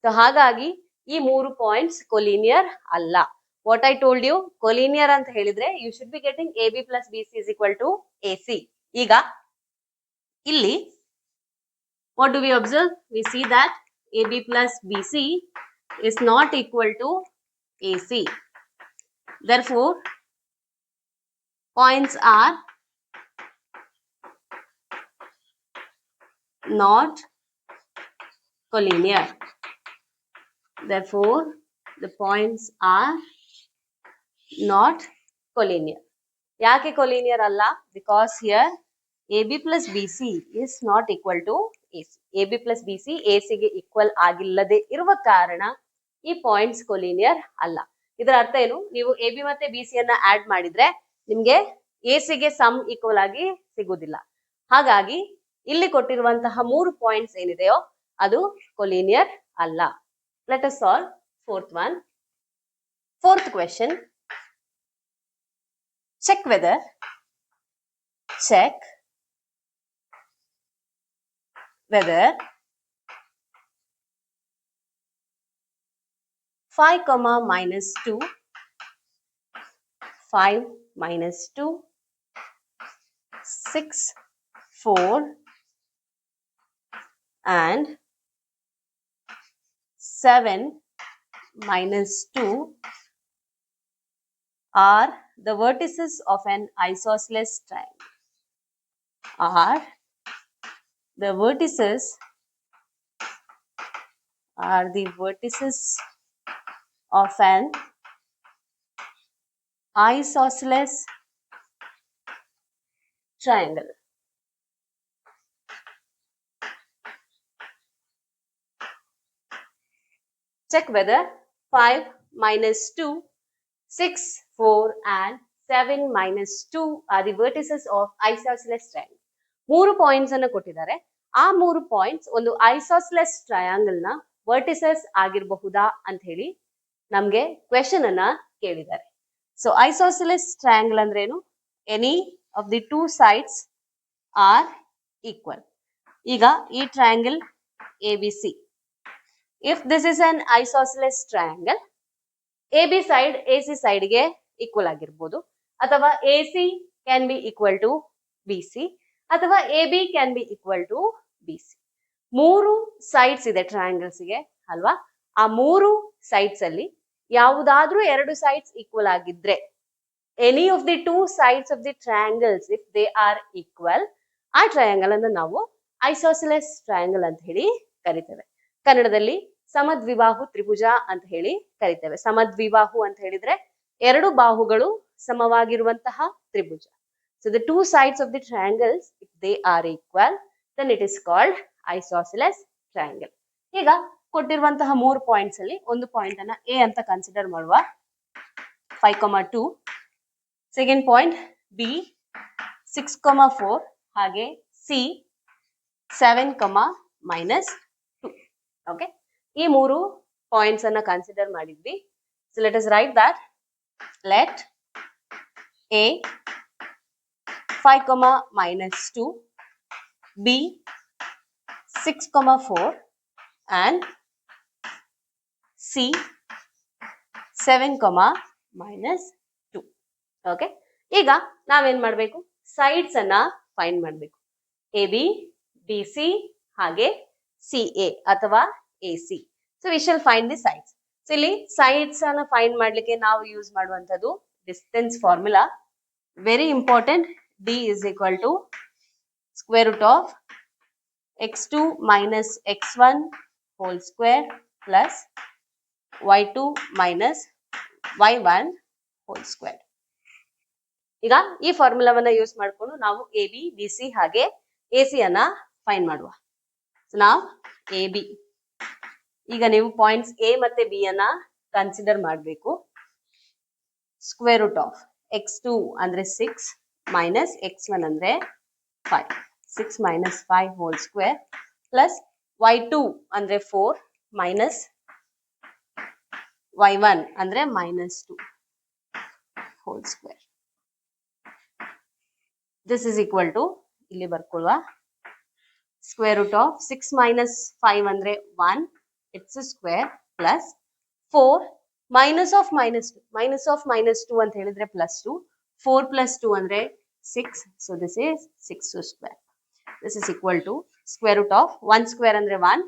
So ಹಾಗಾಗಿ ಈ 3 points collinear ಅಲ್ಲ. What I told you, collinear ಅಂತ ಹೇಳಿದ್ರೆ you should be getting AB plus BC is equal to AC. ಈಗ ಇಲ್ಲಿ what do we observe? We see that AB plus BC is not equal to AC. Therefore, points are not collinear. Therefore, the points are not collinear. ಯಾಕೆ collinear ಅಲ್ಲ? Because here AB plus BC is not equal to AC. AB plus BC AC ಗೆ equal ಆಗಿಲ್ಲದೆ ಇರುವ ಕಾರಣ ಈ points collinear ಅಲ್ಲ. ಇದರ ಅರ್ಥ ಏನು? ನೀವು AB ಮತ್ತೆ BC ಯನ್ನ ಆಡ್ ಮಾಡಿದ್ರೆ ನಿಮ್ಗೆ AC ಗೆ ಸಮ್ ಈಕ್ವಲ್ ಆಗಿ ಸಿಗುವುದಿಲ್ಲ. ಹಾಗಾಗಿ ಇಲ್ಲಿ ಕೊಟ್ಟಿರುವಂತಹ 3 ಪಾಯಿಂಟ್ಸ್ ಏನಿದೆಯೋ ಅದು ಕೊಲಿನಿಯರ್ ಅಲ್ಲ. Let us solve fourth one. Fourth question. Check whether 5, -2, 5 -2, 6, 4, and 7 minus 2 are the vertices of an isosceles triangle. Are the vertices of an isosceles triangle. Check whether 5 minus 2, 6, 4 and 7 minus 2 are the vertices of isosceles triangle. 3 points ಅನ್ನು ಕೊಟ್ಟಿದ್ದಾರೆ. ಆ 3 points ಒಂದು ಐಸೋಸ್ಲೆಸ್ triangle ನ vertices ಆಗಿರಬಹುದಾ ಅಂತ ಹೇಳಿ ನಮ್ಗೆ question ಅನ್ನ ಕೇಳಿದ್ದಾರೆ. ಸೊ ಐಸೋಸ್ಲೆಸ್ ಟ್ರಯಾಂಗಲ್ ಅಂದ್ರೆ ಏನು? Any of the 2 sides are equal. ಈಗ ಈ triangle ABC. If this is an isosceles triangle, AB side AC side ಗೆ ಈಕ್ವಲ್ ಆಗಿರ್ಬೋದು, ಅಥವಾ AC can be equal to BC, ಅಥವಾ AB can be equal to BC. 3 sides ಇದೆ triangles ಗೆ ಅಲ್ವಾ? ಆ 3 ಸೈಡ್ಸ್ ಅಲ್ಲಿ ಯಾವುದಾದ್ರೂ 2 ಸೈಡ್ಸ್ ಈಕ್ವಲ್ ಆಗಿದ್ರೆ, any of the 2 sides of the triangles if they are equal, ಆ ಟ್ರಯಾಂಗಲ್ ಅನ್ನು ನಾವು ಐಸೋಸೆಲೆಸ್ ಟ್ರಯಾಂಗಲ್ ಅಂತ ಹೇಳಿ ಕರಿತೇವೆ. ಕನ್ನಡದಲ್ಲಿ ಸಮದ್ವಿಬಾಹು ತ್ರಿಭುಜ ಅಂತ ಹೇಳಿ ಕರಿತೇವೆ. ಸಮದ್ವಿಬಾಹು ಅಂತ ಹೇಳಿದ್ರೆ 2 ಬಾಹುಗಳು ಸಮವಾಗಿರುವಂತಹ ತ್ರಿಭುಜ. So the 2 sides of the triangles, if they are equal, then it is called isosceles triangle. ಈಗ ಕೊಟ್ಟಿರುವಂತಹ 3 ಪಾಯಿಂಟ್ಸ್ ಅಲ್ಲಿ ಒಂದು ಪಾಯಿಂಟ್ ಅನ್ನ A ಅಂತ ಕನ್ಸಿಡರ್ ಮಾಡುವ. 5,2. ಸೆಕೆಂಡ್ ಪಾಯಿಂಟ್ B 6,4 ಹಾಗೆ C 7, -2. ಓಕೆ, ಈ 3 ಪಾಯಿಂಟ್ಸ್ ಅನ್ನ ಕನ್ಸಿಡರ್ ಮಾಡಿದ್ವಿ. So let us write that. Let A 5, -2, B 6,4 and C 7, -2. Okay, ಈಗ ನಾವೇನ್ ಮಾಡ್ಬೇಕು? ಸೈಡ್ಸ್ ಅನ್ನ ಫೈಂಡ್ ಮಾಡ್ಬೇಕು. AB, BC ಹಾಗೆ CA ಅಥವಾ AC. So we shall find the sides. So ಇಲ್ಲಿ ಸೈಡ್ಸ್ ಅನ್ನ ಫೈಂಡ್ ಮಾಡ್ಲಿಕ್ಕೆ ನಾವು ಯೂಸ್ ಮಾಡುವಂತದ್ದು distance formula. Very important. D is equal to square root of x2 minus x1 whole square plus y2 minus y1 whole square. ಈಗ ಈ ಫಾರ್ಮುಲಾವನ್ನ use ಮಾಡಿಕೊಂಡು ನಾವು AB, BC ಹಾಗೆ AC ಅನ್ನ ಫೈಂಡ್ ಮಾಡುವ. ಸೊ ನಾವು AB, ಈಗ ನೀವು ಪಾಯಿಂಟ್ಸ್ A ಮತ್ತೆ B ಅನ್ನ ಕನ್ಸಿಡರ್ ಮಾಡಬೇಕು. ಸ್ಕ್ವೇರ್ ರೂಟ್ ಆಫ್ x2 ಅಂದ್ರೆ 6 minus x1 ಅಂದ್ರೆ 5. 6 minus 5 whole square plus y2 ಅಂದ್ರೆ 4 minus y1 ಅಂದ್ರೆ -2 whole square. This is equal to, ಇಲ್ಲಿ ಬರ್ಕೊಳ್ಳುವ, square root of 6 minus 5 ಅಂದ್ರೆ 1, it's a square plus 4 minus of -2 ಅಂತ ಹೇಳಿದ್ರೆ +2, 4 plus 2 ಅಂದ್ರೆ 6, so this is 6 square. This is equal to square root of 1 square ಅಂದ್ರೆ 1,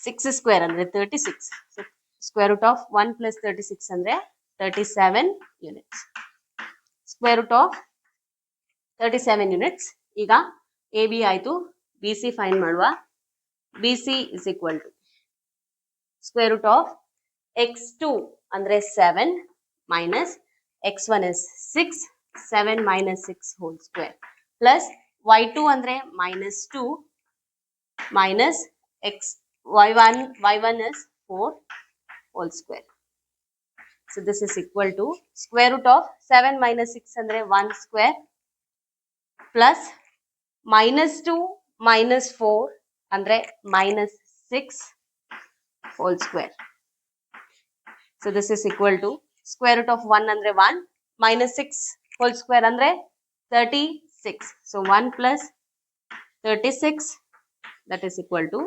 6 square ಅಂದ್ರೆ 36, so square root of 1 plus 36 ಅಂದ್ರೆ 37 units. Square root of 37 units. ಈಗ AB ಆಯ್ತು, BC find ಮಾಡುವ. BC is equal to square root of x2 ಅಂದ್ರೆ 7 minus x1 is 6, 7 minus 6 whole square plus y2 ಅಂದ್ರೆ -2 minus y1 is 4 whole square. So this is equal to square root of 7 minus 6 ಅಂದ್ರೆ 1 square plus -2 minus 4 ಅಂದ್ರೆ -6 whole square. So this is equal to square root of 1 ಅಂದ್ರೆ 1, -6 whole square ಅಂದ್ರೆ 36. So 1 plus 36, that is equal to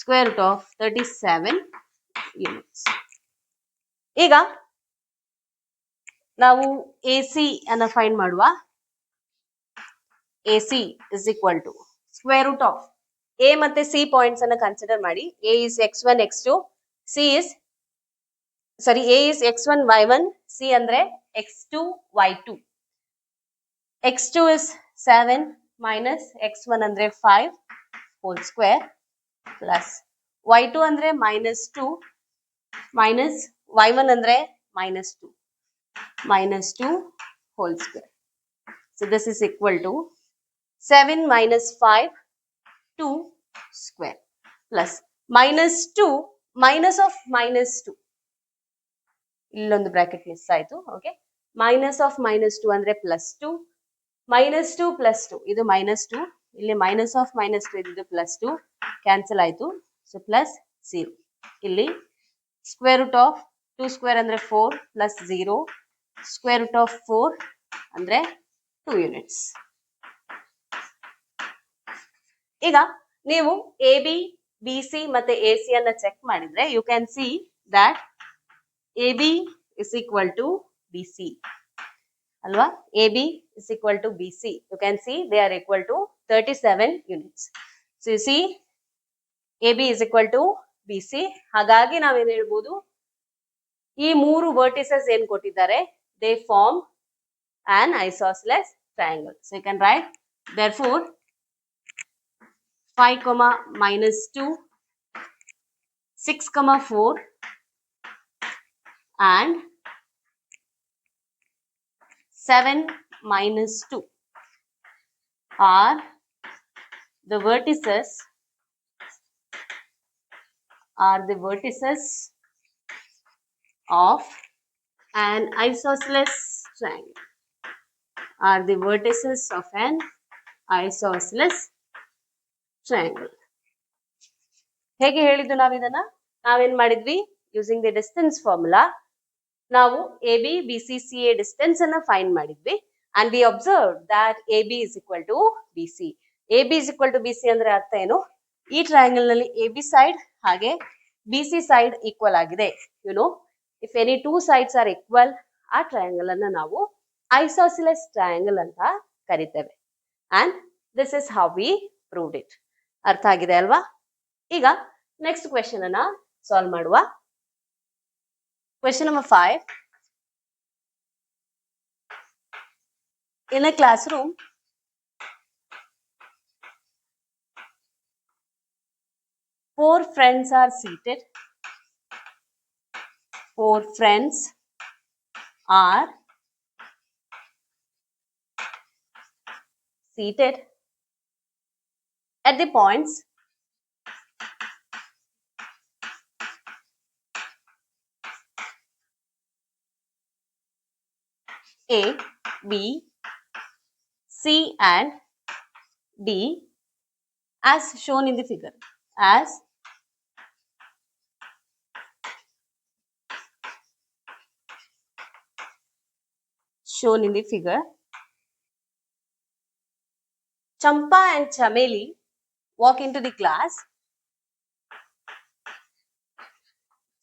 square root of 37 units. ಈಗ ನಾವು AC ಅನ್ನ find ಮಾಡುವ. AC is equal to square root of A ಮತ್ತೆ C points ಅನ್ನ consider ಮಾಡಿ. A is x1 x2, C is A is x1 y1, C ಅಂದ್ರೆ x2 y2. x2 is 7 minus x1 ಅಂದ್ರೆ 5 whole square plus y2 ಅಂದ್ರೆ -2 minus y1 ಅಂದ್ರೆ -2 whole square. So this is equal to 7 minus 5 2 square plus -2 minus of -2 ಇಲ್ಲೊಂದು bracket miss ಆಯ್ತು. Okay, minus of -2 ಅಂದ್ರೆ +2, -2 +2 ಇದು -2, ಇಲ್ಲಿ minus of -2 ಇದು +2 cancel ಆಯ್ತು. ಸೊ +0. ಇಲ್ಲಿ ಸ್ಕ್ವೇರ್ ರೂಟ್ ಆಫ್ 2 ಸ್ಕ್ವೇರ್ ಅಂದ್ರೆ 4 +0 ಸ್ಕ್ವೇರ್ ರೂಟ್ ಆಫ್ 4 ಅಂದ್ರೆ 2 ಯೂನಿಟ್ಸ್. ಈಗ ನೀವು ಎ ಬಿ ಬಿ ಸಿ ಮತ್ತೆ ಎ ಸಿ ಅನ್ನ ಚೆಕ್ ಮಾಡಿದ್ರೆ you can see that A B is equal to B C ಅಲ್ವಾ. A B is equal to B C, you can see they are equal to 37 units. So you see A B is equal to B C. ಹಾಗಾಗಿ ನಾವೇನ್ ಹೇಳ್ಬೋದು, ಈ ಮೂರು vertices ಏನ್ ಕೊಟ್ಟಿದ್ದಾರೆ they form an isosceles triangle. So you can write therefore 5, -2, 6, 4 and 7 -2 are the vertices of an isosceles triangle. Are the vertices of an isosceles triangle. ಹೇಗೆ ಹೇಳಿದ್ದು ನಾವಿದನ್ನ? ನಾವೇನ್ ಮಾಡಿದ್ವಿ, ಯೂಸಿಂಗ್ ದಿ ಡಿಸ್ಟೆನ್ಸ್ ಫಾರ್ಮುಲಾ ನಾವು A B B C C A distance ಅನ್ನ find ಮಾಡಿದ್ವಿ. And we observe that A B is equal to B C. A B is equal to B C ಅಂದ್ರೆ ಅರ್ಥ ಏನು, ಈ ಟ್ರಯಾಂಗಲ್ ನಲ್ಲಿ A B side ಹಾಗೆ B C side equal ಆಗಿದೆ. You know, if any two sides are equal, ಆ triangle ಅನ್ನ ನಾವು ಐಸೋಸಿಲೆಸ್ ಟ್ರಯಾಂಗಲ್ ಅಂತ ಕರಿತೇವೆ. And this is how we proved it. ಅರ್ಥ ಆಗಿದೆ ಅಲ್ವಾ? ಈಗ ನೆಕ್ಸ್ಟ್ ಕ್ವೆಶ್ಚನ್ ಅನ್ನ ಸಾಲ್ವ್ ಮಾಡುವ. Question number 5. In a classroom, four friends are seated. Four friends are seated at the points A, B, C and D as shown in the figure. As shown in the figure, Champa and Chameli walk into the class.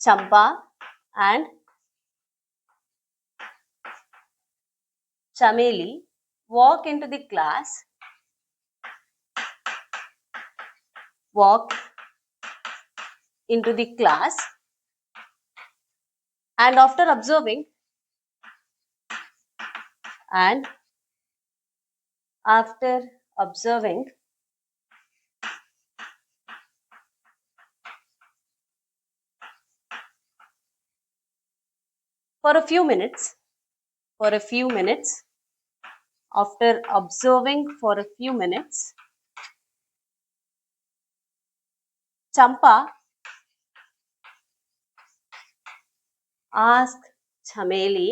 Champa and Chameli walk into the class. Walk into the class, and after observing for a few minutes, after observing for a few minutes, Champa asked Chameli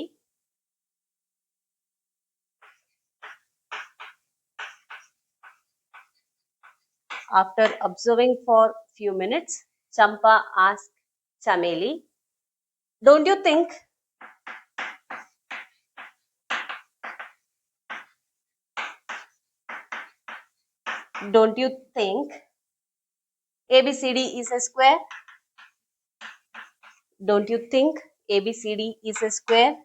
after observing for few minutes, Champa asked Chameli, don't you think ABCD is a square? Don't you think ABCD is a square?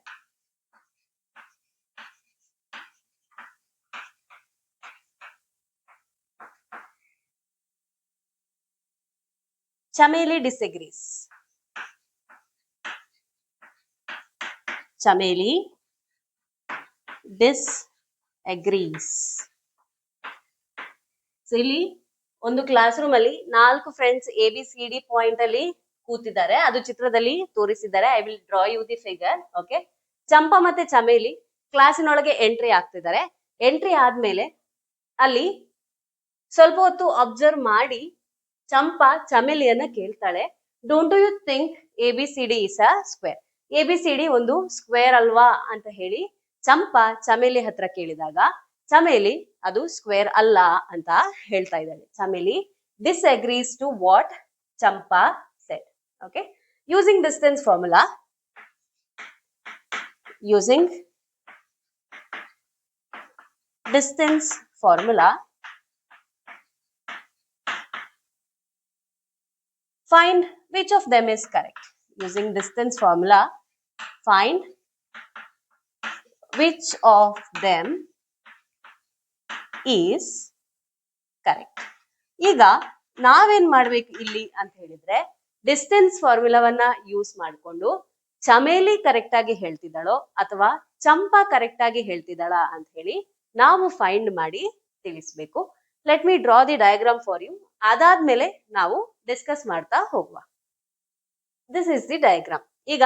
Chameli disagrees. Chameli disagrees. So ಇಲ್ಲಿ ಒಂದು class room ಅಲ್ಲಿ 4 friends ABCD point ಅಲ್ಲಿ ಕೂತಿದ್ದಾರೆ. ಅದು ಚಿತ್ರದಲ್ಲಿ ತೋರಿಸಿದ್ದಾರೆ. I will draw you the figure. Okay, Champa ಮತ್ತೆ ಚಮೇಲಿ ಕ್ಲಾಸಿನೊಳಗೆ ಎಂಟ್ರಿ ಆಗ್ತಿದ್ದಾರೆ. ಎಂಟ್ರಿ ಆದ್ಮೇಲೆ ಅಲ್ಲಿ ಸ್ವಲ್ಪ ಹೊತ್ತು ಅಬ್ಸರ್ವ್ ಮಾಡಿ ಚಂಪಾ ಚಮೇಲಿಯನ್ನ ಕೇಳ್ತಾಳೆ, don't you think ABCD is a square? ABCD ಒಂದು ಸ್ಕ್ವೇರ್ ಅಲ್ವಾ ಅಂತ ಹೇಳಿ ಚಂಪಾ ಚಮೇಲಿ ಹತ್ರ ಕೇಳಿದಾಗ ಚಮೇಲಿ ಅದು ಸ್ಕ್ವೇರ್ ಅಲ್ಲ ಅಂತ ಹೇಳ್ತಾ ಇದ್ದಾಳೆ. Chamoli disagrees to what Champa said. Okay, using distance formula, find which of them is correct. Using distance formula, find which of them is correct. ಈಗ ನಾವೇನ್ ಮಾಡ್ಬೇಕು ಇಲ್ಲಿ ಅಂತ ಹೇಳಿದ್ರೆ, ಡಿಸ್ಟೆನ್ಸ್ ಫಾರ್ಮುಲಾವನ್ನ ಯೂಸ್ ಮಾಡಿಕೊಂಡು ಚಮೇಲಿ ಕರೆಕ್ಟ್ ಆಗಿ ಹೇಳ್ತಿದ್ದಾಳೋ ಅಥವಾ ಚಂಪಾ ಕರೆಕ್ಟ್ ಆಗಿ ಹೇಳ್ತಿದ್ದಾಳ ಅಂತ ಹೇಳಿ ನಾವು ಫೈಂಡ್ ಮಾಡಿ ತಿಳಿಸ್ಬೇಕು. Let me draw the diagram for you. ಅದಾದ್ಮೇಲೆ ನಾವು ಡಿಸ್ಕಸ್ ಮಾಡ್ತಾ ಹೋಗುವ. This is the diagram. ಈಗ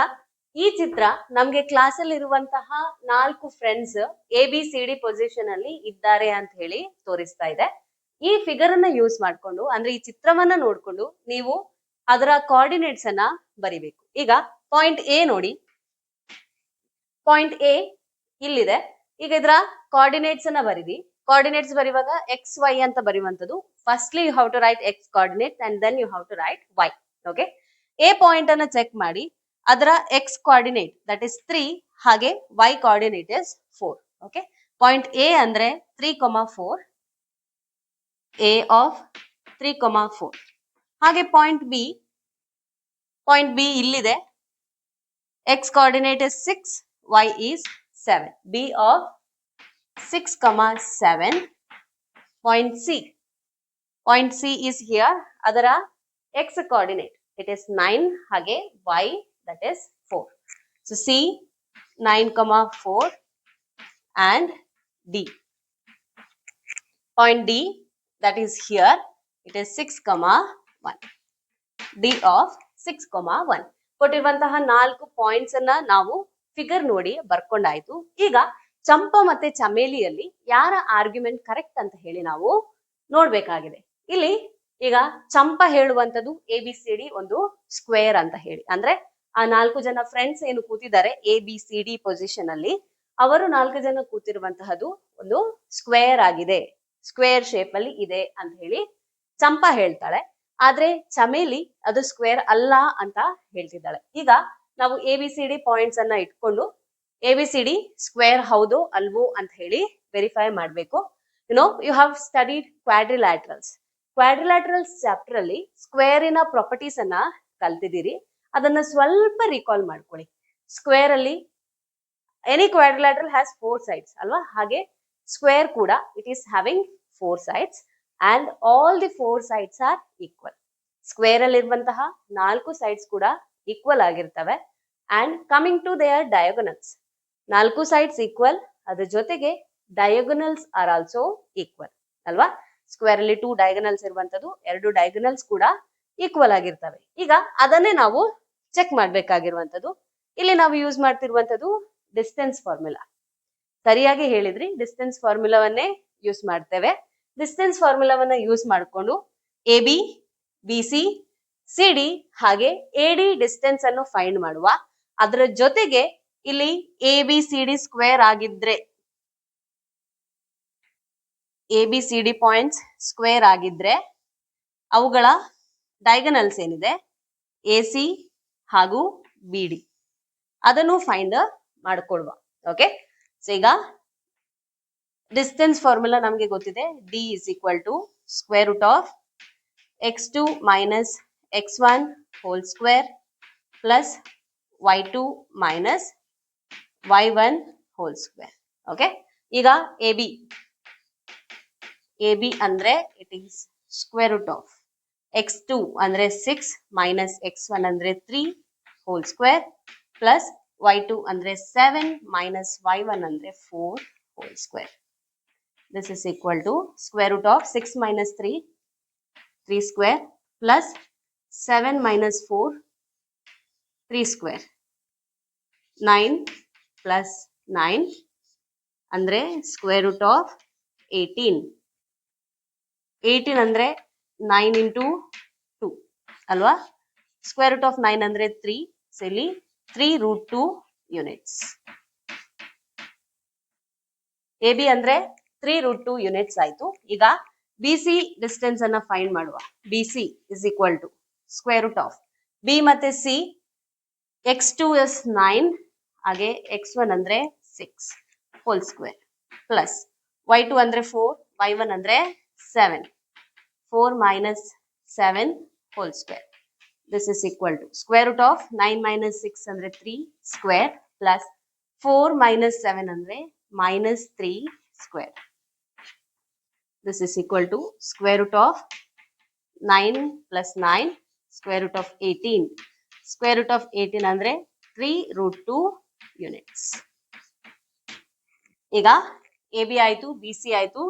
ಈ ಚಿತ್ರ ನಮ್ಗೆ ಕ್ಲಾಸ್ ಅಲ್ಲಿ ಇರುವಂತಹ 4 ಫ್ರೆಂಡ್ಸ್ ABCD ಪೊಸಿಷನ್ ಅಲ್ಲಿ ಇದ್ದಾರೆ ಅಂತ ಹೇಳಿ ತೋರಿಸ್ತಾ ಇದೆ. ಈ ಫಿಗರ್ ಅನ್ನ ಯೂಸ್ ಮಾಡ್ಕೊಂಡು, ಅಂದ್ರೆ ಈ ಚಿತ್ರವನ್ನ ನೋಡ್ಕೊಂಡು ನೀವು ಅದರ ಕೋಆರ್ಡಿನೇಟ್ಸ್ ಅನ್ನ ಬರಿಬೇಕು. ಈಗ ಪಾಯಿಂಟ್ A ನೋಡಿ, ಪಾಯಿಂಟ್ A ಇಲ್ಲಿದೆ. ಈಗ ಇದರ ಕೋಆರ್ಡಿನೇಟ್ಸ್ ಅನ್ನ ಬರೀರಿ. ಕೋಆರ್ಡಿನೇಟ್ಸ್ ಬರೆಯುವಾಗ XY ಅಂತ ಬರೆಯುವಂತದ್ದು. Firstly you have to write X coordinate and then you have to write Y. Okay, A point ಅನ್ನ ಚೆಕ್ ಮಾಡಿ. ಅದರ X ಕೋಆರ್ಡಿನೇಟ್ ದಟ್ ಇಸ್ 3 ಹಾಗೆ Y coordinate is 4. Okay, point A ಅಂದ್ರೆ 3,4, A ಆಫ್ 3,4. ಹಾಗೆ point B ಇಲ್ಲಿದೆ. X coordinate is 6, Y is 7. B of 6,7. Point C is here. ಅದರ X coordinate it is 9 ಹಾಗೆ Y that is 4. So C 9,4 and D. Point D that is here, it is 6,1. D of 6,1. ಕೊಟ್ಟಿರುವಂತಹ 4 points ಅನ್ನ ನಾವು figure ನೋಡಿ ಬರ್ಕೊಂಡಾಯ್ತು. ಈಗ ಚಂಪಾ ಮತ್ತೆ ಚಮೇಲಿಯಲ್ಲಿ ಯಾರ argument correct ಅಂತ ಹೇಳಿ ನಾವು ನೋಡ್ಬೇಕಾಗಿದೆ. ಇಲ್ಲಿ ಈಗ ಚಂಪಾ ಹೇಳುವಂತದ್ದು ABCD ಒಂದು ಸ್ಕ್ವೇರ್ ಅಂತ ಹೇಳಿ, ಅಂದ್ರೆ ಆ 4 ಜನ ಫ್ರೆಂಡ್ಸ್ ಏನು ಕೂತಿದ್ದಾರೆ ABCD ಪೊಸಿಷನ್ ಅಲ್ಲಿ, ಅವರು 4 ಜನ ಕೂತಿರುವಂತಹದ್ದು ಒಂದು ಸ್ಕ್ವೇರ್ ಆಗಿದೆ, ಸ್ಕ್ವೇರ್ ಶೇಪ್ ಅಲ್ಲಿ ಇದೆ ಅಂತ ಹೇಳಿ ಚಂಪಾ ಹೇಳ್ತಾಳೆ. ಆದ್ರೆ ಚಮೇಲಿ ಅದು ಸ್ಕ್ವೇರ್ ಅಲ್ಲ ಅಂತ ಹೇಳ್ತಿದ್ದಾಳೆ. ಈಗ ನಾವು ABCD ಪಾಯಿಂಟ್ಸ್ ಅನ್ನ ಇಟ್ಕೊಂಡು ABCD ಸ್ಕ್ವೇರ್ ಹೌದು ಅಲ್ವೋ ಅಂತ ಹೇಳಿ ವೆರಿಫೈ ಮಾಡಬೇಕು. You have studied quadrilaterals. Quadrilaterals chapter ಅಲ್ಲಿ ಸ್ಕ್ವೇರಿನ ಪ್ರಾಪರ್ಟೀಸ್ ಅನ್ನ ಕಲ್ತಿದ್ದೀರಿ. ಅದನ್ನ ಸ್ವಲ್ಪ ರಿಕಾಲ್ ಮಾಡ್ಕೊಳ್ಳಿ. ಸ್ಕ್ವೇರ್ ಅಲ್ಲಿ ಎನಿ ಕ್ವಾಡ್ರಿಲ್ಯಾಟ್ರಲ್ ಹ್ಯಾಸ್ 4 sides ಅಲ್ವಾ? ಹಾಗೆ ಸ್ಕ್ವೇರ್ ಕೂಡ it is having 4 sides and all the 4 sides are equal. Square ಅಲ್ಲಿ ಇರುವಂತಹ 4 sides ಕೂಡ ಈಕ್ವಲ್ ಆಗಿರ್ತವೆ. And coming to their diagonals, 4 sides equal, ಅದ್ರ ಜೊತೆಗೆ ಡಯಾಗೋನಲ್ಸ್ ಆರ್ ಆಲ್ಸೋ ಈಕ್ವಲ್ ಅಲ್ವಾ? ಸ್ಕ್ವೇರ್ ಅಲ್ಲಿ 2 ಡಯಾಗೋನಲ್ಸ್ ಇರುವಂತದ್ದು, 2 ಡಯಾಗೋನಲ್ಸ್ ಕೂಡ ಈಕ್ವಲ್ ಆಗಿರ್ತವೆ. ಈಗ ಅದನ್ನೇ ನಾವು ಚೆಕ್ ಮಾಡ್ಬೇಕಾಗಿರುವಂತದ್ದು. ಇಲ್ಲಿ ನಾವು ಯೂಸ್ ಮಾಡ್ತಿರುವಂತದ್ದು ಡಿಸ್ಟೆನ್ಸ್ ಫಾರ್ಮುಲಾ. ಸರಿಯಾಗಿ ಹೇಳಿದ್ರಿ, ಡಿಸ್ಟೆನ್ಸ್ ಫಾರ್ಮುಲಾವನ್ನೇ ಯೂಸ್ ಮಾಡ್ತೇವೆ. ಡಿಸ್ಟೆನ್ಸ್ ಫಾರ್ಮುಲಾವನ್ನ ಯೂಸ್ ಮಾಡಿಕೊಂಡು AB, BC, CD ಹಾಗೆ AD ಡಿಸ್ಟೆನ್ಸ್ ಅನ್ನು ಫೈಂಡ್ ಮಾಡುವ. ಅದರ ಜೊತೆಗೆ ಇಲ್ಲಿ ABCD ಸ್ಕ್ವೇರ್ ಆಗಿದ್ರೆ, ABCD ಪಾಯಿಂಟ್ಸ್ ಸ್ಕ್ವೇರ್ ಆಗಿದ್ರೆ ಅವುಗಳ ಡಯಾಗೋನಲ್ಸ್ ಏನಿದೆ AC ಹಾಗೂ BD ಅದನ್ನು ಫೈಂಡ್ ಮಾಡಿಕೊಳ್ಳುವ. ಓಕೆ, ಸೊ ಈಗ ಡಿಸ್ಟೆನ್ಸ್ ಫಾರ್ಮುಲಾ ನಮಗೆ ಗೊತ್ತಿದೆ. D is equal to square root of x2 minus x1 whole square plus y2 minus y1 whole square. Okay, ಈಗ AB ಅಂದ್ರೆ it is square root of x2 ಅಂದ್ರೆ 6 minus x1 ಅಂದ್ರೆ 3 whole square plus y2 ಅಂದ್ರೆ 7 minus y1 ಅಂದ್ರೆ 4 whole square. This is equal to square root of 6 minus 3, 3 square plus 7 minus 4, 3 square. 9 plus 9 ಅಂದ್ರೆ square root of 18. 18 ಅಂದ್ರೆ 9 into 2 ಅಲ್ವಾ? Square root of 9 ಅಂದ್ರೆ 3. So ಇಲ್ಲಿ 3 root 2 units. AB ಅಂದ್ರೆ 3 root 2 units ಆಯ್ತು. ಈಗ BC ಡಿಸ್ಟೆನ್ಸ್ ಅನ್ನ ಫೈಂಡ್ ಮಾಡುವ. BC is equal to square root of B ಮತ್ತೆ C x2 is 9 ಹಾಗೆ x1 ಅಂದ್ರೆ 6 ಹೋಲ್ ಸ್ಕ್ವೇರ್ ಪ್ಲಸ್ y2 ಅಂದ್ರೆ 4 y1 ಅಂದ್ರೆ 7 4 minus 7 whole square. This is equal to square root of 9 minus 6 andre 3 square plus 4 minus 7 andre minus 3 square. This is equal to square root of 9 plus 9 square root of 18. Square root of 18 andre 3 root 2 units. ಈಗ AB ಆಯ್ತು BC ಆಯ್ತು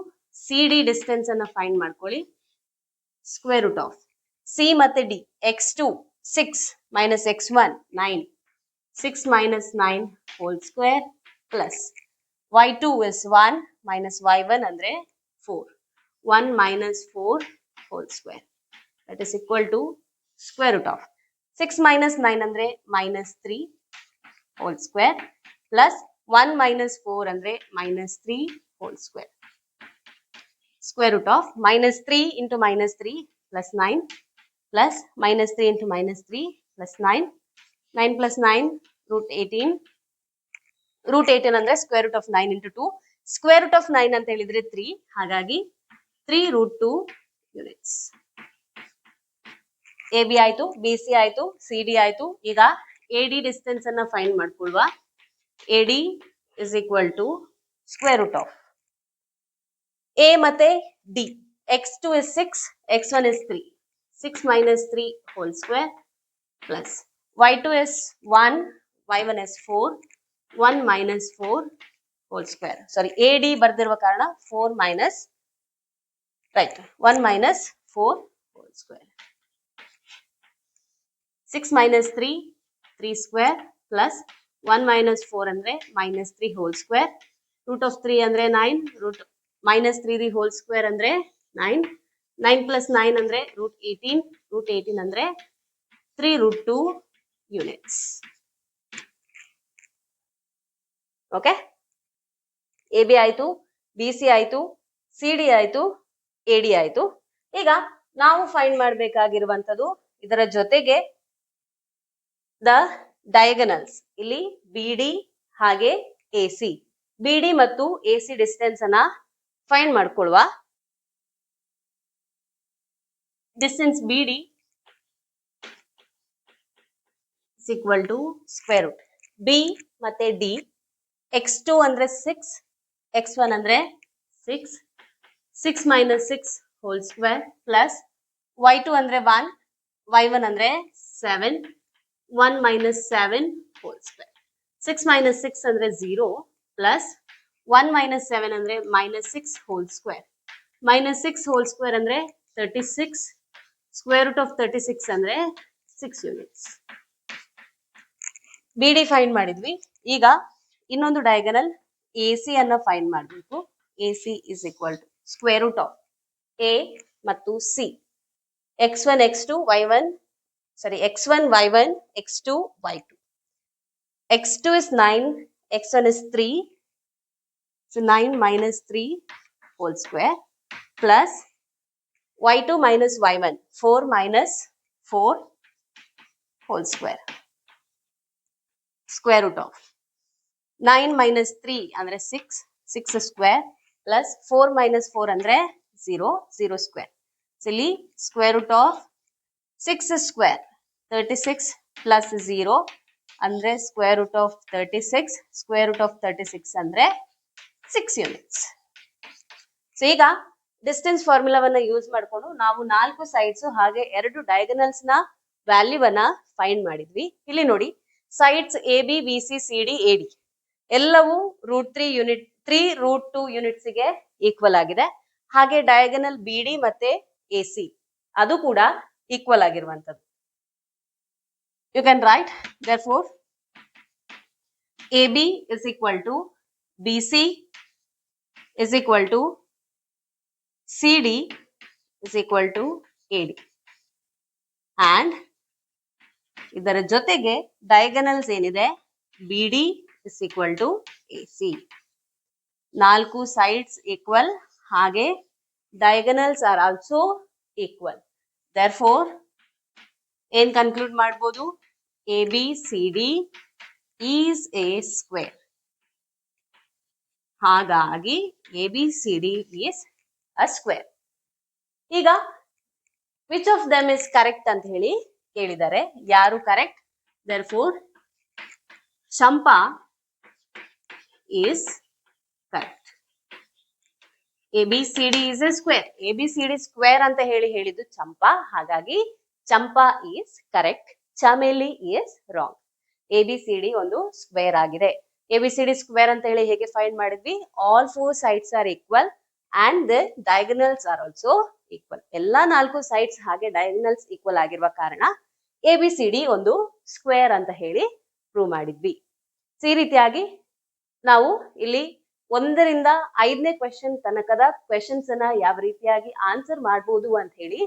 CD distance ಅನ್ನ find ಮಾಡ್ಕೊಳ್ಳಿ. Square root of C ಮತ್ತೆ D x2 6 minus x1 9 6 minus 9 whole square plus y2 is 1 minus y1 andre 4 1 minus 4 whole square. That is equal to square root of 6 minus 9 andre minus 3 whole square plus 1 minus 4 andre minus 3 whole square. Square root of minus 3 into minus 3 plus 9 plus minus 3 into minus 3 plus 9. 9 plus 9 root 18. Root 18 ಅಂದ್ರೆ square root of 9 into 2. Square root of 9 ಅಂತ ಹೇಳಿದ್ರೆ 3. ಹಾಗಾಗಿ 3 root 2 units. AB ಆಯ್ತು BC ಆಯ್ತು CD ಆಯ್ತು. ಈಗ AD distance ಅನ್ನ find ಮಾಡ್ಕೊಳ್ಳುವ. AD is equal to square root of A ಮತ್ತೆ D. x2 is 6, x1 is 3. 6 minus 3 whole square plus y2 is 1, y1 is 4. 1 minus 4 whole square. Sorry, AD ಬರ್ದಿರುವ ಕಾರಣ 4 minus, right, 1 minus 4 whole square. 6 minus 3, 3 square plus 1 minus 4 andre minus 3 whole square. Root of 3 andre 9, root minus 3 the whole square andre 9. 9 plus 9 andre root 18. Root 18 andre 3 root 2 units. Okay? AB ಆಯ್ತು BC ಆಯ್ತು CD ಆಯ್ತು AD ಆಯ್ತು. ಈಗ ನಾವು find ಮಾಡಬೇಕಾಗಿರುವಂತದ್ದು ಇದರ ಜೊತೆಗೆ the diagonals. ಇಲ್ಲಿ BD ಹಾಗೆ AC. BD ಮತ್ತು AC ಡಿಸ್ಟೆನ್ಸ್ ಅನ್ನ ಫೈಂಡ್ ಮಾಡ್ಕೊಳ್ಳುವ. Distance BD is equal to square root B ಮತ್ತೆ D x2 ಅಂದ್ರೆ 6 x1 ಅಂದ್ರೆ 6 6 minus 6 whole square plus y2 ಅಂದ್ರೆ 1 y1 ಅಂದ್ರೆ 7 1 minus 7 whole square. 6 minus 6 ಅಂದ್ರೆ 0 plus 1 minus 7 ಅಂದ್ರೆ minus 6 whole square. Minus 6 whole square ಅಂದ್ರೆ 36. Square root of 36 ಅಂದ್ರೆ 6 units. BD find ಮಾಡಿದ್ವಿ. ಈಗ ಇನ್ನೊಂದು ಡಯಾಗನಲ್ AC ಅನ್ನ ಫೈಂಡ್ ಮಾಡಬೇಕು. AC is equal to square root of A ಮತ್ತು C. x1 x2 y1 sorry x1 y1 x2 y2. x2 is 9, x1 is 3. So 9 minus 3 whole square plus y2 minus y1 4 minus 4 whole square. Square root of 9 minus 3 andre 6 6 square plus 4 minus 4 andre 0 0 square. So ಇಲ್ಲಿ square root of 6 square 36 plus 0 andre square root of 36. Square root of 36 andre 6 units. So ಈಗ distance ಫಾರ್ಮುಲಾವನ್ನ use ಮಾಡಿಕೊಂಡು ನಾವು 4 sides ಹಾಗೆ 2 diagonals ನ ವ್ಯಾಲ್ಯೂವನ್ನ find ಮಾಡಿದ್ವಿ. ಇಲ್ಲಿ ನೋಡಿ, sides A B B C C D A D ಎಲ್ಲವೂ √3 ಯೂನಿಟ್ಸ್ ಗೆ ಈಕ್ವಲ್ ಆಗಿದೆ. ಹಾಗೆ ಡಯಾಗನಲ್ ಬಿ ಡಿ ಮತ್ತೆ ಎ ಸಿ ಅದು ಕೂಡ ಈಕ್ವಲ್ ಆಗಿರುವಂತದ್ದು. You can write therefore AB is equal to BC is equal to CD is equal to AD and ಇದರ ಜೊತೆಗೆ ಡಯಾಗನಲ್ಸ್ ಏನಿದೆ BD is equal to AC. 4 sides equal ಹಾಗೆ diagonals are also equal. Therefore ಏನ್ conclude ಮಾಡ್ಬೋದು, ABCD is a square. ಹಾಗಾಗಿ ABCD is a square. ಈಗ which of them is correct ಅಂತ ಹೇಳಿ ಕೇಳಿದ್ದಾರೆ. ಯಾರು correct? therefore Champa is correct. ABCD is a square. ABCD square ಅಂತ ಹೇಳಿದ್ದು ಚಂಪಾ, ಹಾಗಾಗಿ ಚಂಪಾ is correct. Chamoli is wrong. ABCD ಒಂದು ಸ್ಕ್ವೇರ್ ಆಗಿದೆ. ABCD ಸ್ಕ್ವೇರ್ ಅಂತ ಹೇಳಿ ಹೇಗೆ ಫೈಂಡ್ ಮಾಡಿದ್ವಿ? All 4 sides are equal and the diagonals are also equal. ಎಲ್ಲಾ 4 sides ಹಾಗೆ ಡಯಾಗನಲ್ಸ್ ಈಕ್ವಲ್ ಆಗಿರುವ ಕಾರಣ ABCD ಒಂದು ಸ್ಕ್ವೇರ್ ಅಂತ ಹೇಳಿ ಪ್ರೂವ್ ಮಾಡಿದ್ವಿ. ಈ ರೀತಿಯಾಗಿ ನಾವು ಇಲ್ಲಿ 1 ರಿಂದ 5ನೇ ಕ್ವೆಶ್ಚನ್ ತನಕದ ಕ್ವೆಶನ್ಸ್ ಅನ್ನ ಯಾವ ರೀತಿಯಾಗಿ ಆನ್ಸರ್ ಮಾಡಬಹುದು ಅಂತ ಹೇಳಿ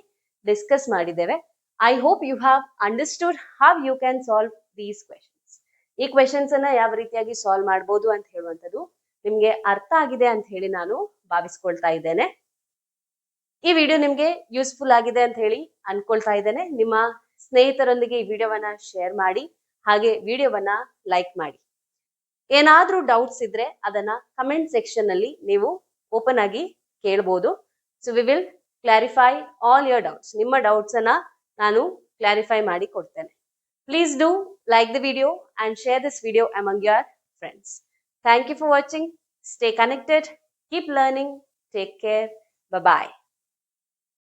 ಡಿಸ್ಕಸ್ ಮಾಡಿದ್ದೇವೆ. I hope you have understood how you can solve these questions. ಈ ಕ್ವೆಶನ್ಸ್ ಅನ್ನ ಯಾವ ರೀತಿಯಾಗಿ ಸಾಲ್ವ್ ಮಾಡಬಹುದು ಅಂತ ಹೇಳುವಂಥದ್ದು ನಿಮ್ಗೆ ಅರ್ಥ ಆಗಿದೆ ಅಂತ ಹೇಳಿ ನಾನು ಭಾವಿಸ್ಕೊಳ್ತಾ ಇದ್ದೇನೆ. ಈ ವಿಡಿಯೋ ನಿಮ್ಗೆ ಯೂಸ್ಫುಲ್ ಆಗಿದೆ ಅಂತ ಹೇಳಿ ಅನ್ಕೊಳ್ತಾ ಇದ್ದೇನೆ. ನಿಮ್ಮ ಸ್ನೇಹಿತರೊಂದಿಗೆ ಈ ವಿಡಿಯೋವನ್ನ ಶೇರ್ ಮಾಡಿ ಹಾಗೆ ವಿಡಿಯೋವನ್ನ ಲೈಕ್ ಮಾಡಿ. ಏನಾದ್ರೂ ಡೌಟ್ಸ್ ಇದ್ರೆ ಅದನ್ನ ಕಮೆಂಟ್ ಸೆಕ್ಷನ್ ಅಲ್ಲಿ ನೀವು ಓಪನ್ ಆಗಿ ಕೇಳಬಹುದು. So we will clarify all your doubts. ನಿಮ್ಮ ಡೌಟ್ಸ್ ಅನ್ನ ನಾನು ಕ್ಲಾರಿಫೈ ಮಾಡಿ ಕೊಡ್ತೇನೆ. Please do like the video and share this video among your friends. Thank you for watching. Stay connected. Keep learning. Take care. Bye-bye.